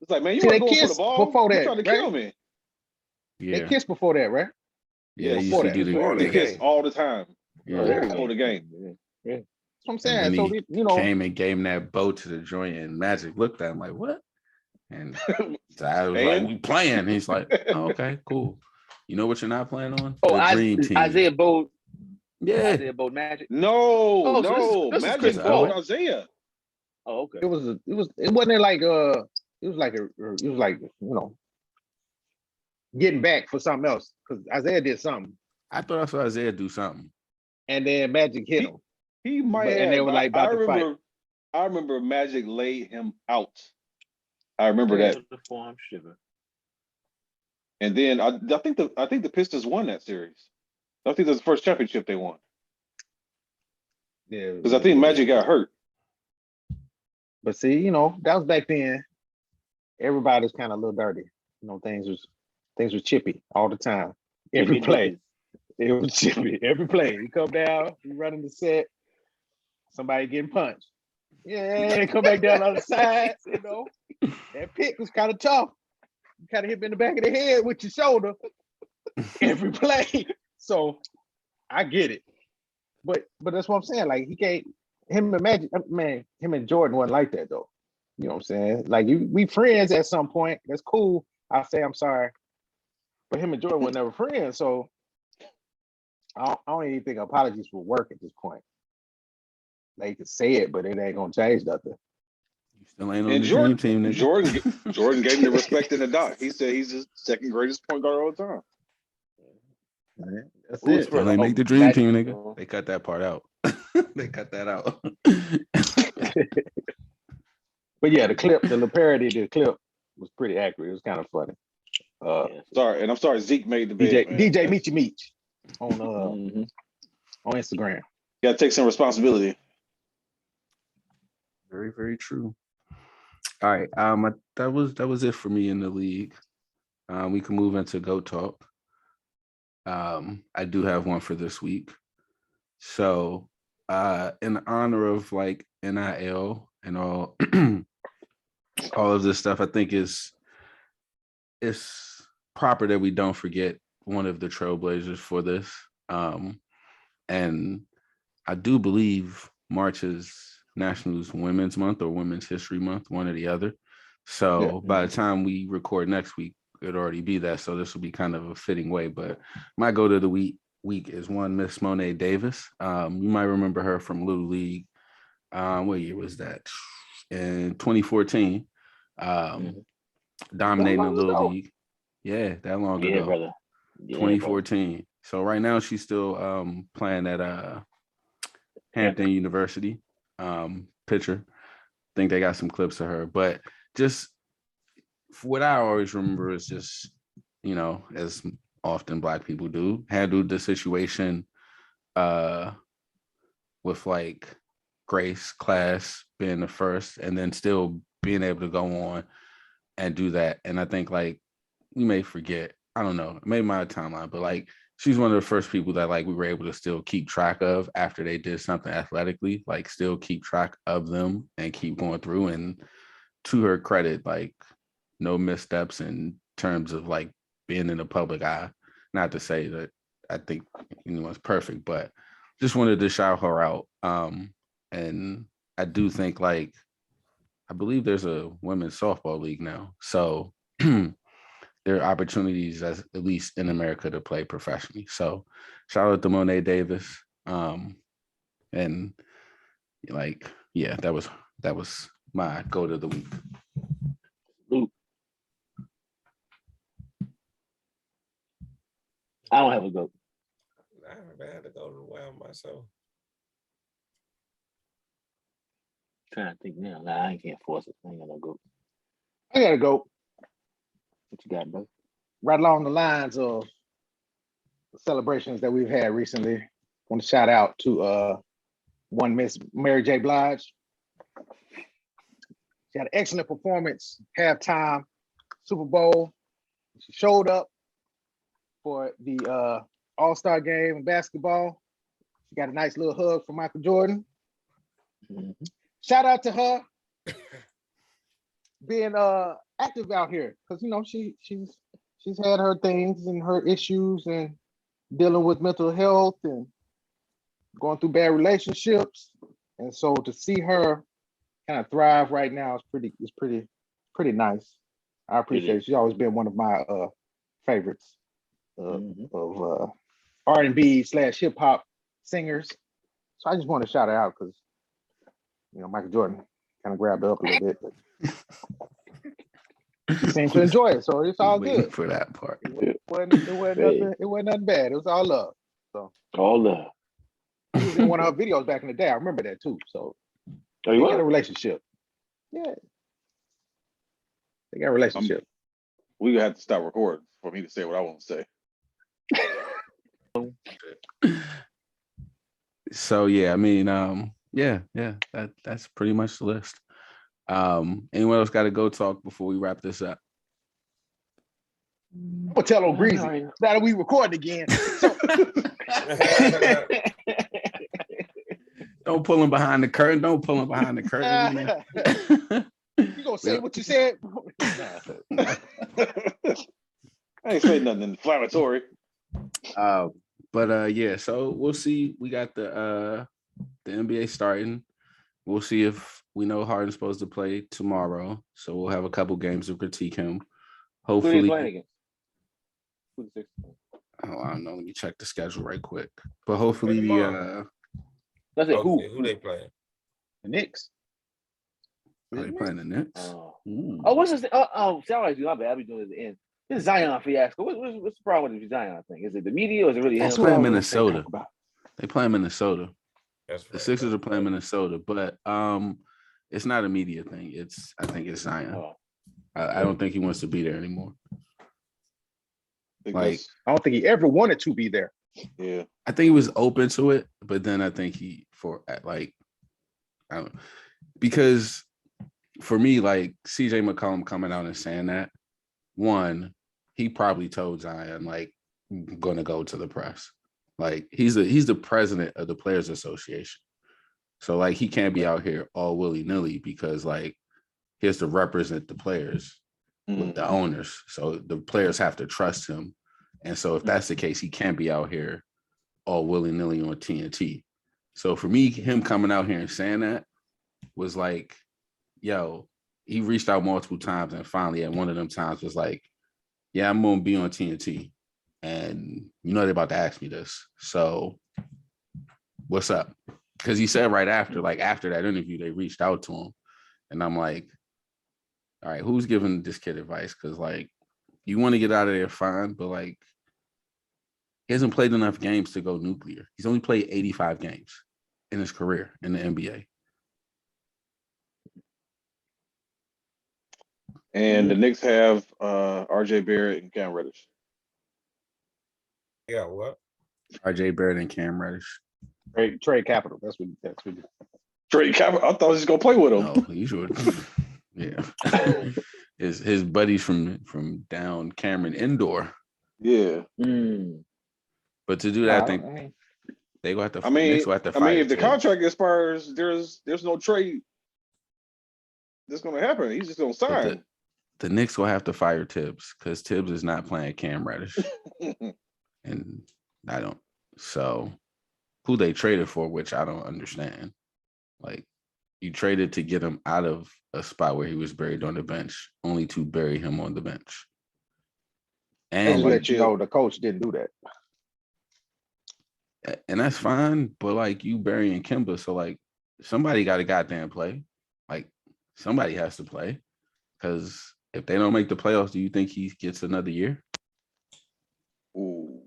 It's like, man, you See, want they to go for the kissed ball? before You're that, trying to right? kill me. yeah. They kissed before that, right? Yeah, he used before to that. do Before the They kiss all the time yeah. before the game. That's what I'm And saying. So then you know, came and gave him that bow to the joint, and Magic looked at him like, "What?" And so I was like, And? "We playing?" He's like, "Oh, okay, cool. You know what you're not playing on? Oh, The Dream Team." Isaiah Bowed. Yeah, Isaiah Bowed Magic. No, Oh, so no, this is Magic Chris called Paul. Isaiah. Oh, okay. it wasn't like it was like getting back for something else because Isaiah did something I thought I saw Isaiah do something. and then Magic hit him. He might But- have. and they were, like, about to fight. I remember Magic laid him out. I remember that. The form shiver. And then I think the Pistons won that series. I think that's the first championship they won. Yeah, Because I think Magic got hurt. But see, you know, that was back then. Everybody's kind of a little dirty. You know, things was chippy all the time. Every play, it was chippy. Every play, you come down, you running the set, somebody getting punched. Yeah, come back down on the side. You know, that pick was kind of tough. You kind of hit me in the back of the head with your shoulder every play. So I get it. But that's what I'm saying. Like he can't. Him and Magic, man, him and Jordan wasn't like that though. You know what I'm saying? Like we friends at some point. That's cool. I say I'm sorry, but him and Jordan were never friends. So I don't even think apologies will work at this point. They could say it, but it ain't gonna change nothing. You still ain't on And the Jordan, dream team, nigga. Jordan gave him the respect in the doc. He said he's the second greatest point guard of all time. That's Who's it. Still ain't make the dream team, nigga. They cut that part out. They cut that out. But yeah, the parody of the clip was pretty accurate. It was kind of funny. Sorry, and I'm sorry Zeke made the bed. DJ Meechy Meech on on Instagram. You gotta take some responsibility. Very, very true. All right. That was it for me in the league. We can move into GOAT Talk. I do have one for this week. So in honor of like NIL and all all of this stuff, I think it's proper that we don't forget one of the trailblazers for this. And I do believe March is National Women's Month or Women's History Month, one or the other. So by the time we record next week, it'll already be that. So this will be kind of a fitting way. But my go to the week is one Miss Monet Davis. You might remember her from Little League. What year was that? In 2014. Dominating the Little League. Yeah, that long ago. Brother. 2014. Brother. So right now she's still playing at Hampton University. Pitcher. I think they got some clips of her. But just what I always remember is just, you know, as often Black people do, handled the situation with like grace, class, being the first, and then still being able to go on and do that. And I think like we may forget, I don't know, maybe my timeline, but like she's one of the first people that like we were able to still keep track of after they did something athletically, like still keep track of them and keep going through. And to her credit, like no missteps in terms of like being in the public eye. Not to say that I think anyone's perfect, but just wanted to shout her out. And I do think like, I believe there's a women's softball league now. So there are opportunities at least in America to play professionally. So shout out to Monet Davis. And like, yeah, that was my go to the week. I don't have a goat. I haven't had to go to the well myself. Trying to think now. Nah, I can't force it. I ain't got no goat. I gotta go. What you got, bro? Right along the lines of the celebrations that we've had recently. I want to shout out to one Miss Mary J. Blige. She had an excellent performance, halftime, Super Bowl. She showed up for the All-Star game in basketball. She got a nice little hug from Michael Jordan. Mm-hmm. Shout out to her being active out here, because you know she's had her things and her issues and dealing with mental health and going through bad relationships, and so to see her kind of thrive right now is pretty nice. I appreciate it. She's always been one of my favorites of R&B / hip hop singers. So I just want to shout her out because you know Michael Jordan kind of grabbed her up a little bit, but she seemed to enjoy it, so it's all good. For that part, it wasn't nothing bad. It was all love. So all love. He was in one of her videos back in the day. I remember that too. So they got a relationship. Yeah, they got a relationship. We have to stop recording for me to say what I want to say. So yeah, I mean, that's pretty much the list. Anyone else got to go talk before we wrap this up? I'm gonna tell old Breezy. Now that we record again. So, Don't pull him behind the curtain. Don't pull him behind the curtain. You gonna say what you said? I ain't saying nothing inflammatory. Yeah, so we'll see. We got the NBA starting. We'll see if we know Harden's supposed to play tomorrow. So we'll have a couple games to critique him. Hopefully, Who they playing against? Who's the sixth? Oh, I don't know. Let me check the schedule right quick. But hopefully That's it. Who they playing? The Knicks. Are they playing the Knicks? What's this? Sound like my bad. I'll be doing it at the end. This Zion fiasco. What's the problem with the Zion thing? Is it the media or is it really That's him? playing Minnesota. They play in Minnesota. That's The Sixers are playing Minnesota, but it's not a media thing. I think it's Zion. Oh. I don't think he wants to be there anymore. I don't think he ever wanted to be there. Yeah. I think he was open to it, but then I think because for me, like CJ McCollum coming out and saying that, one, he probably told Zion, like, I'm gonna go to the press. Like he's the president of the Players Association. So like he can't be out here all willy-nilly because like he has to represent the players with the owners. So the players have to trust him. And so if that's the case, he can't be out here all willy-nilly on TNT. So for me, him coming out here and saying that was like, yo, he reached out multiple times and finally at one of them times was like, yeah, I'm gonna be on TNT. And you know they're about to ask me this. So what's up? Because he said right after that interview, they reached out to him. And I'm like, all right, who's giving this kid advice? Because like you want to get out of there, fine, but like he hasn't played enough games to go nuclear. He's only played 85 games in his career in the NBA. And the Knicks have RJ Barrett and Cam Reddish. Yeah, what? RJ Barrett and Cam Reddish. Trade capital. That's what. Trade capital. I thought he was gonna play with him. No, he should. Yeah. his buddies from down Cameron Indoor. Yeah. But to do that, I think they go have to. Knicks will have to fire if the Tibbs. contract expires, there's no trade that's gonna happen. He's just gonna sign. The Knicks will have to fire Tibbs because Tibbs is not playing Cam Reddish, and I don't. So, who they traded for, which I don't understand. Like, you traded to get him out of a spot where he was buried on the bench, only to bury him on the bench. And let you know the coach didn't do that. And that's fine, but like you burying Kimba, so like somebody got to goddamn play. Like somebody has to play because if they don't make the playoffs, do you think he gets another year? Ooh.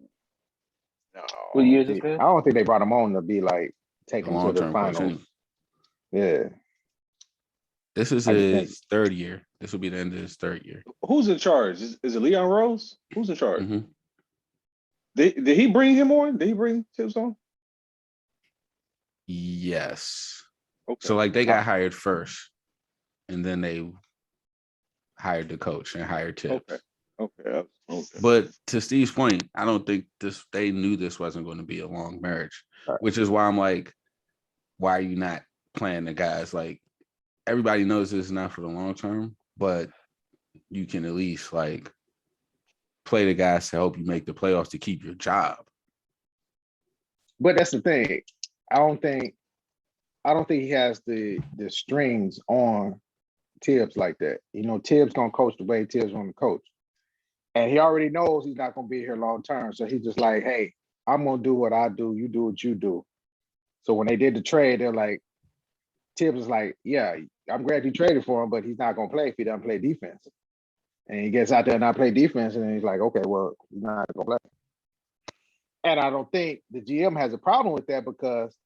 No. What year is this, man? I don't think they brought him on to be like take him to the finals. Yeah. This is his third year. This will be the end of his third year. Who's in charge? Is it Leon Rose? Who's in charge? Mm-hmm. Did he bring him on? Did he bring Tibbs on? Yes. Okay. So like they got hired first, and then they hired the coach and hired Tibbs. Okay. But to Steve's point, I don't think they knew this wasn't going to be a long marriage, which is why I'm like, why are you not playing the guys? Like everybody knows this is not for the long term, but you can at least like play the guys to help you make the playoffs to keep your job. But that's the thing. I don't think he has the strings on Tibbs like that. You know, Tibbs gonna coach the way Tibbs want to coach. And he already knows he's not gonna be here long term. So he's just like, hey, I'm gonna do what I do, you do what you do. So when they did the trade, they're like, Tibbs is like, yeah, I'm glad you traded for him, but he's not gonna play if he doesn't play defense. And he gets out there and not play defense, and he's like, okay, well, he's not gonna play. And I don't think the GM has a problem with that because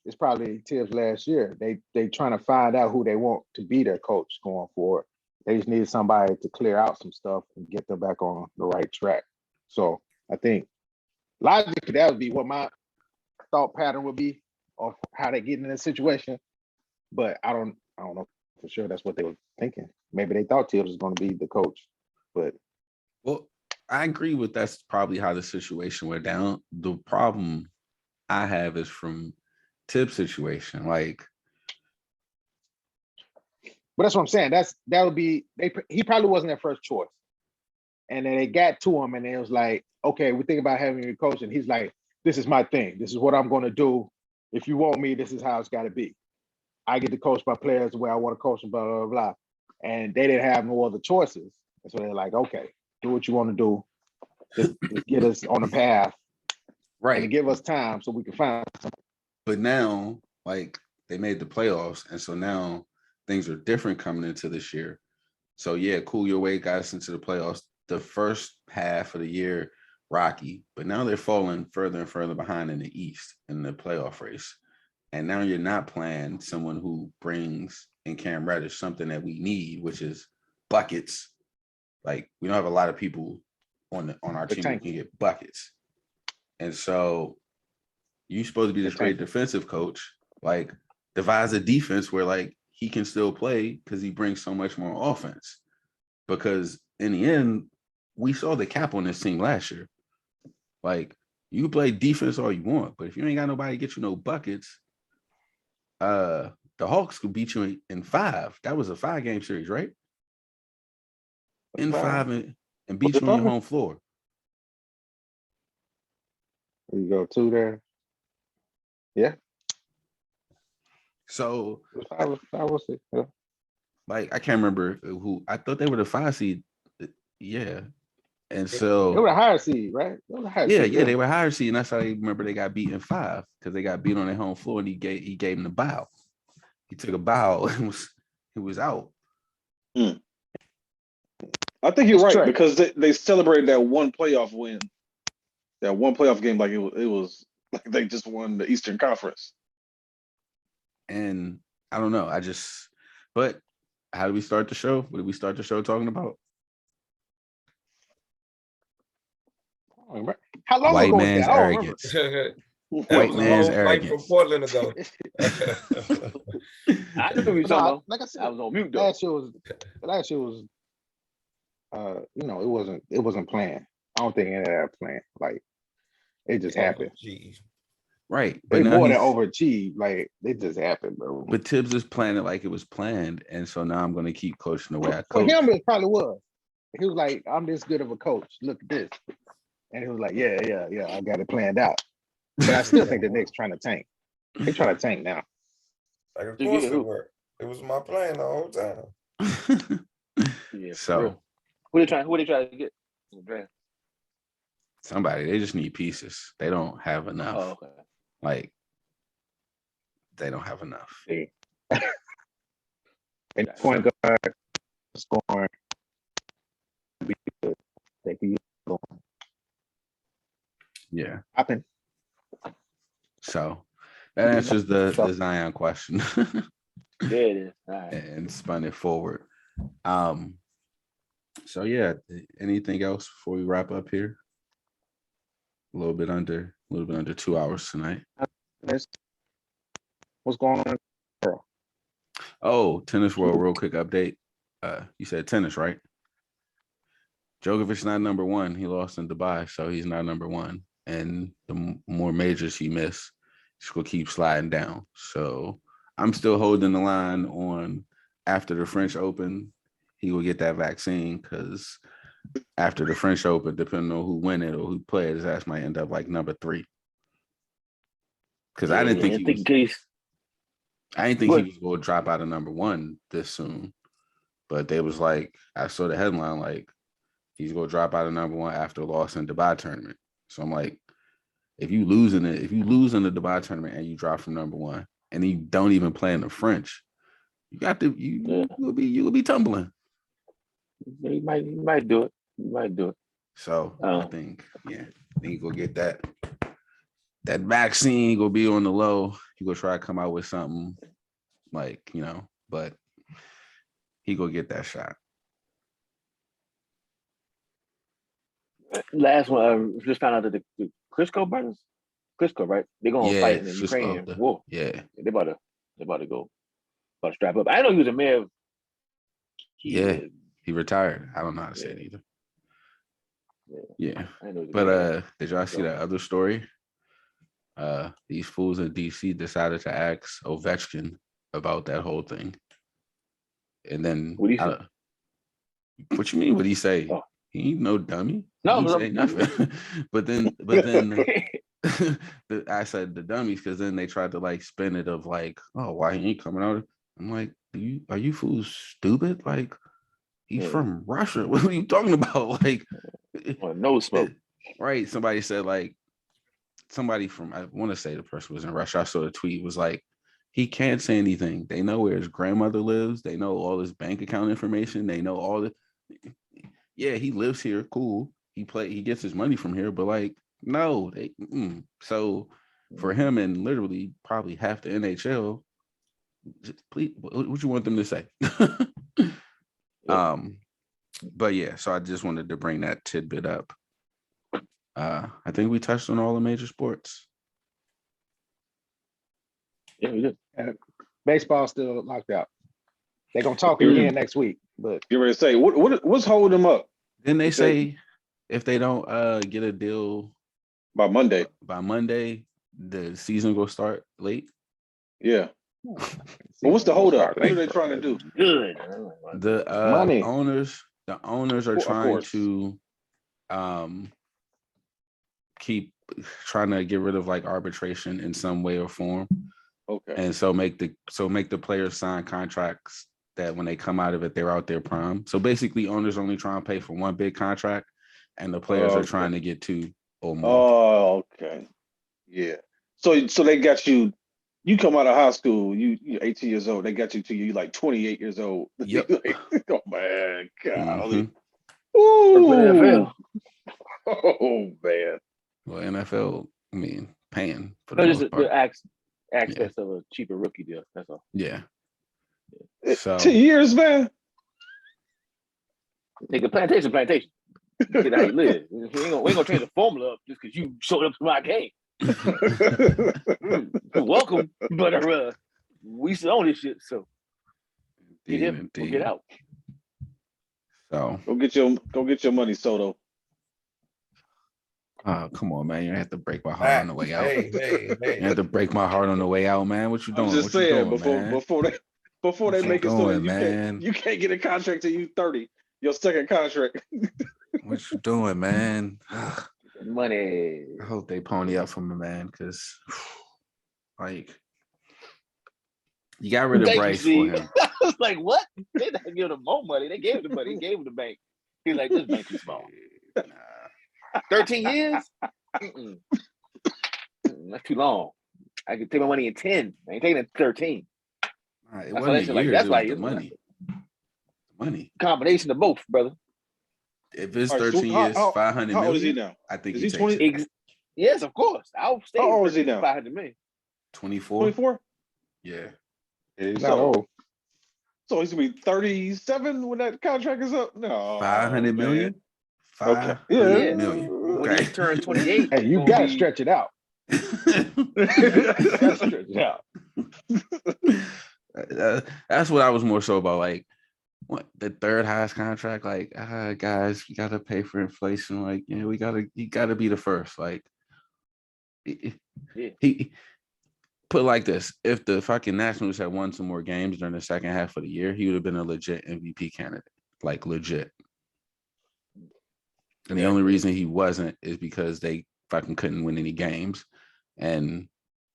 it's probably Tibbs last year. They trying to find out who they want to be their coach going forward. They just needed somebody to clear out some stuff and get them back on the right track. So I think logically that would be what my thought pattern would be of how they get in this situation. But I don't know for sure that's what they were thinking. Maybe they thought Tibbs was going to be the coach, but well, I agree with that's probably how the situation went down. The problem I have is from Tibbs' situation. Like, but that's what I'm saying. That would be he probably wasn't their first choice. And then they got to him and it was like, okay, we think about having you coach. And he's like, this is my thing. This is what I'm going to do. If you want me, this is how it's got to be. I get to coach my players the way I want to coach them, blah, blah, blah. And they didn't have no other choices. And so they're like, okay, do what you want to do. Just get us on the path. right. And give us time so we can find something. But now, like, they made the playoffs. And so now things are different coming into this year. So, yeah, cool your way got us into the playoffs. The first half of the year, rocky. But now they're falling further and further behind in the East in the playoff race. And now you're not playing someone who brings in Cam Reddish something that we need, which is buckets. Like, we don't have a lot of people on our team who can get buckets. And so you're supposed to be this great defensive coach, like devise a defense where like he can still play because he brings so much more offense. Because in the end, we saw the cap on this team last year. Like, you play defense all you want, but if you ain't got nobody to get you no buckets, the Hawks could beat you in 5. That was a 5-game series, right? In 5 and beat you on your home floor. You go 2 there. Yeah. So I was yeah. Like, I can't remember who. I thought they were the 5 seed. Yeah. And so they were a higher seed, right? They were higher seed. And that's how they remember they got beat in 5 because they got beat on their home floor and he gave him the bow. He took a bow and he was out. I think you're right because they celebrated that one playoff win, that one playoff game like it was like they just won the Eastern Conference. And I don't know. But how did we start the show? What did we start the show talking about? How long White ago man's arrogance. White man's arrogance. From Portland ago. I knew we saw. Like I said, I was on mute though. last year was it wasn't planned. I don't think any of that planned. Like, it just happened. Jeez. Right. But But more than overachieved. Like, it just happened, bro. But Tibbs is playing it like it was planned. And so now I'm going to keep coaching the way I For coach. him, it probably was. He was like, I'm this good of a coach. Look at this. And he was like, yeah, I got it planned out. But I still think the Knicks trying to tank. They're trying to tank now. Like, of course it worked. It was my plan the whole time. Yeah. So who they trying to get? somebody, they just need pieces. They don't have enough. Oh, okay. Like, they don't have enough. And point guard scoring. They can use going. Yeah. Happen. So that answers the Zion question. There it is. All right. And spun it forward. So yeah, anything else before we wrap up here? A little bit under 2 hours tonight. What's going on? Oh, tennis world, real quick update. You said tennis, right? Djokovic's not number 1. He lost in Dubai, so he's not number 1. And the more majors he missed, he's gonna keep sliding down. So I'm still holding the line on after the French Open, he will get that vaccine because after the French Open, depending on who win it or who plays, his ass might end up like number 3. Because I didn't think he was going to drop out of number 1 this soon. But they was like, I saw the headline like he's going to drop out of number 1 after a loss in the Dubai tournament. So I'm like, if you lose in the Dubai tournament and you drop from number 1 and you don't even play in the French, you will be tumbling. He might do it. He might do it. So I think he gonna get that vaccine. Gonna be on the low. He gonna try to come out with something like, but he gonna get that shot. Last one, just found out that the Klitschko brothers, Klitschko, right? They're gonna fight in the Ukrainian war. Yeah. They about to go, about to strap up. I know he was a mayor of Yeah, he retired. I don't know how to say it either. Yeah. But did y'all see that other story? These fools in DC decided to ask Ovechkin about that whole thing. And then what do you say? What you mean? What he say? Oh. He ain't no dummy. No, he say nothing. but then I said the dummies because then they tried to like spin it of like, oh, why he ain't coming out? I'm like, are you fools stupid? Like, he's from Russia. What are you talking about? Like, no smoke. Right? Somebody said like, somebody from, I want to say the person was in Russia. I saw the tweet was like, he can't say anything. They know where his grandmother lives. They know all his bank account information. They know all the. Yeah, he lives here. Cool. He gets his money from here. But like, no. So for him and literally probably half the NHL, just please, what you want them to say? But yeah. So I just wanted to bring that tidbit up. I think we touched on all the major sports. Yeah, we did. Baseball still locked out. They're gonna talk again next week. But you ready to say what's holding them up? Then they say if they don't get a deal by Monday, the season will start late. Yeah. But what's the hold up? What are they trying to do? Good. The money. owners are trying to keep trying to get rid of like arbitration in some way or form. Okay. And so make the players sign contracts that when they come out of it, they're out their prime. So basically owners only trying to pay for one big contract and the players are trying to get two or more. Oh, okay. Yeah. So they got you come out of high school, you're 18 years old, they got you till you like 28 years old. Yep. Oh man, golly. Mm-hmm. Ooh. Oh man. Well, NFL, I mean, paying for the most part. The access of a cheaper rookie deal. That's all. Yeah. So 10 years, man. Nigga, plantation. Get how you live. We ain't gonna change the formula up just because you showed up to my game. You're welcome, but we still own this shit, so get him, we'll get out. So go get your money, Soto. Oh, come on, man. You have to break my heart on the way out. Hey. You have to break my heart on the way out, man. What you doing? I'm just saying, before they make it so that man? You can't get a contract till you 30. Your second contract. What you doing, man? Money. I hope they pony up for me, man, because like you got rid of Bryce for him. I was like, what? They didn't give him more money. They gave him the money. He gave him the bank. He's like, this bank is small. 13 years? That's too long. I could take my money in 10. I ain't taking it 13. It wasn't the years, that's why the money. Money. Combination of both, brother. If it's 13 years, 500 million. How old is he now? I think is he 20? Yes, of course. I'll stay. How old is he now? 500 million. 24. 24? Yeah. He's not old. So he's gonna be 37 when that contract is up? No. 500 million? 500 million. When he turns 28. Hey, you gotta stretch it out. That's what I was more so about. Like, what the third highest contract? Like, guys, you gotta pay for inflation. Like, yeah, you gotta be the first. Like, he put it like this: if the fucking Nationals had won some more games during the second half of the year, he would have been a legit MVP candidate. Like, legit. And the only reason he wasn't is because they fucking couldn't win any games. And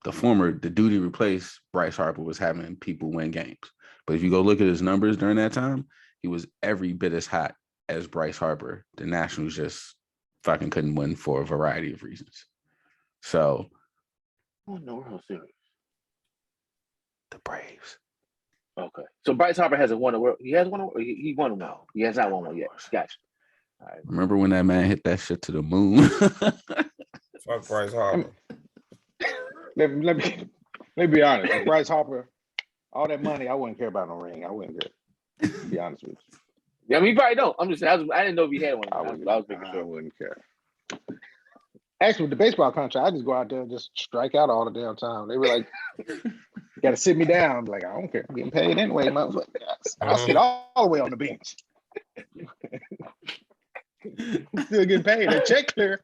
the duty replaced Bryce Harper was having people win games. But if you go look at his numbers during that time, he was every bit as hot as Bryce Harper. The Nationals just fucking couldn't win for a variety of reasons. So, no World Series. The Braves. Okay. So Bryce Harper hasn't won a World. He has won. He won one. No, he has not won one yet. Gotcha. All right. Remember when that man hit that shit to the moon? Fuck Bryce Harper. Let me be honest. With Bryce Harper, all that money, I wouldn't care about no ring. I wouldn't care. To be honest with you. Yeah, I mean, he probably don't. I'm just saying, I didn't know if he had one. I was making I sure. wouldn't care. Actually, with the baseball contract, I just go out there and just strike out all the damn time. They were like, "You got to sit me down." I'm like, I don't care. I'm getting paid anyway, motherfucker. I'll sit all the way on the bench. I'm still getting paid. That check clear.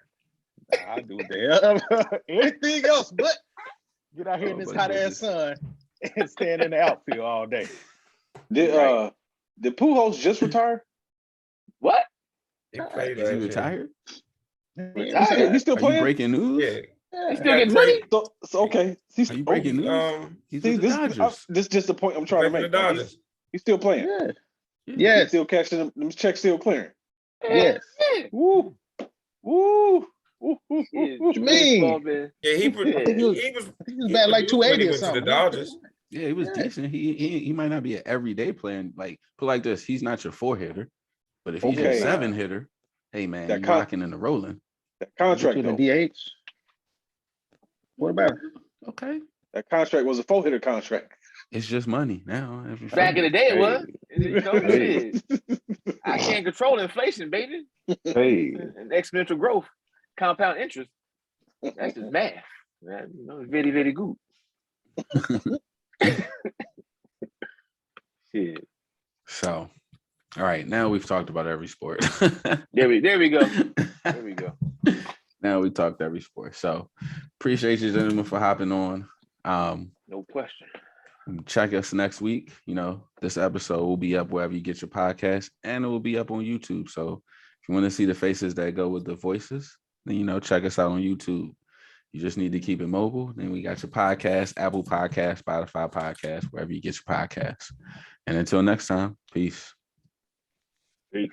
I'll do the hell anything else but get out here in this hot ass sun and stand in the outfield all day. Did Pujols just retire? What? He played Is he last year. retired? He's still Are you playing? breaking news? Yeah. He still getting money? So okay. Are you breaking news? He's with the Dodgers. This is just the point I'm trying to Played make. for the Dodgers. He's still playing. Yeah. Yeah. Yes. He's still cashing them checks, still clearing. Yes. Yeah. Woo. Woo. Woo. What you mean? Yeah, he was. I think he was He batting like produced when 280 he or went to the something. Dodgers. Yeah, he was decent. He might not be an everyday player. Like put like this, he's not your 4-hitter, but if he's your Okay. 7-hitter, hey man, That you con- rocking and the rolling. That contract Between though. the DH. What about it? Okay, That contract was a 4-hitter contract. it's just money now. Back in the day, it was. You know, Hey. shit. I can't control inflation, baby. Hey. And exponential growth, compound interest. That's just math. Man, you know, very, very good. Shit. So, all right, now we've talked about every sport. There we go. There we go. Now we talked every sport. So, appreciate you gentlemen for hopping on. No question. Check us next week. You know, this episode will be up wherever you get your podcast, and it will be up on YouTube. So, if you want to see the faces that go with the voices, then check us out on YouTube. You just need to keep it mobile. Then we got your podcast, Apple Podcast, Spotify Podcast, wherever you get your podcasts. And until next time, peace. Peace.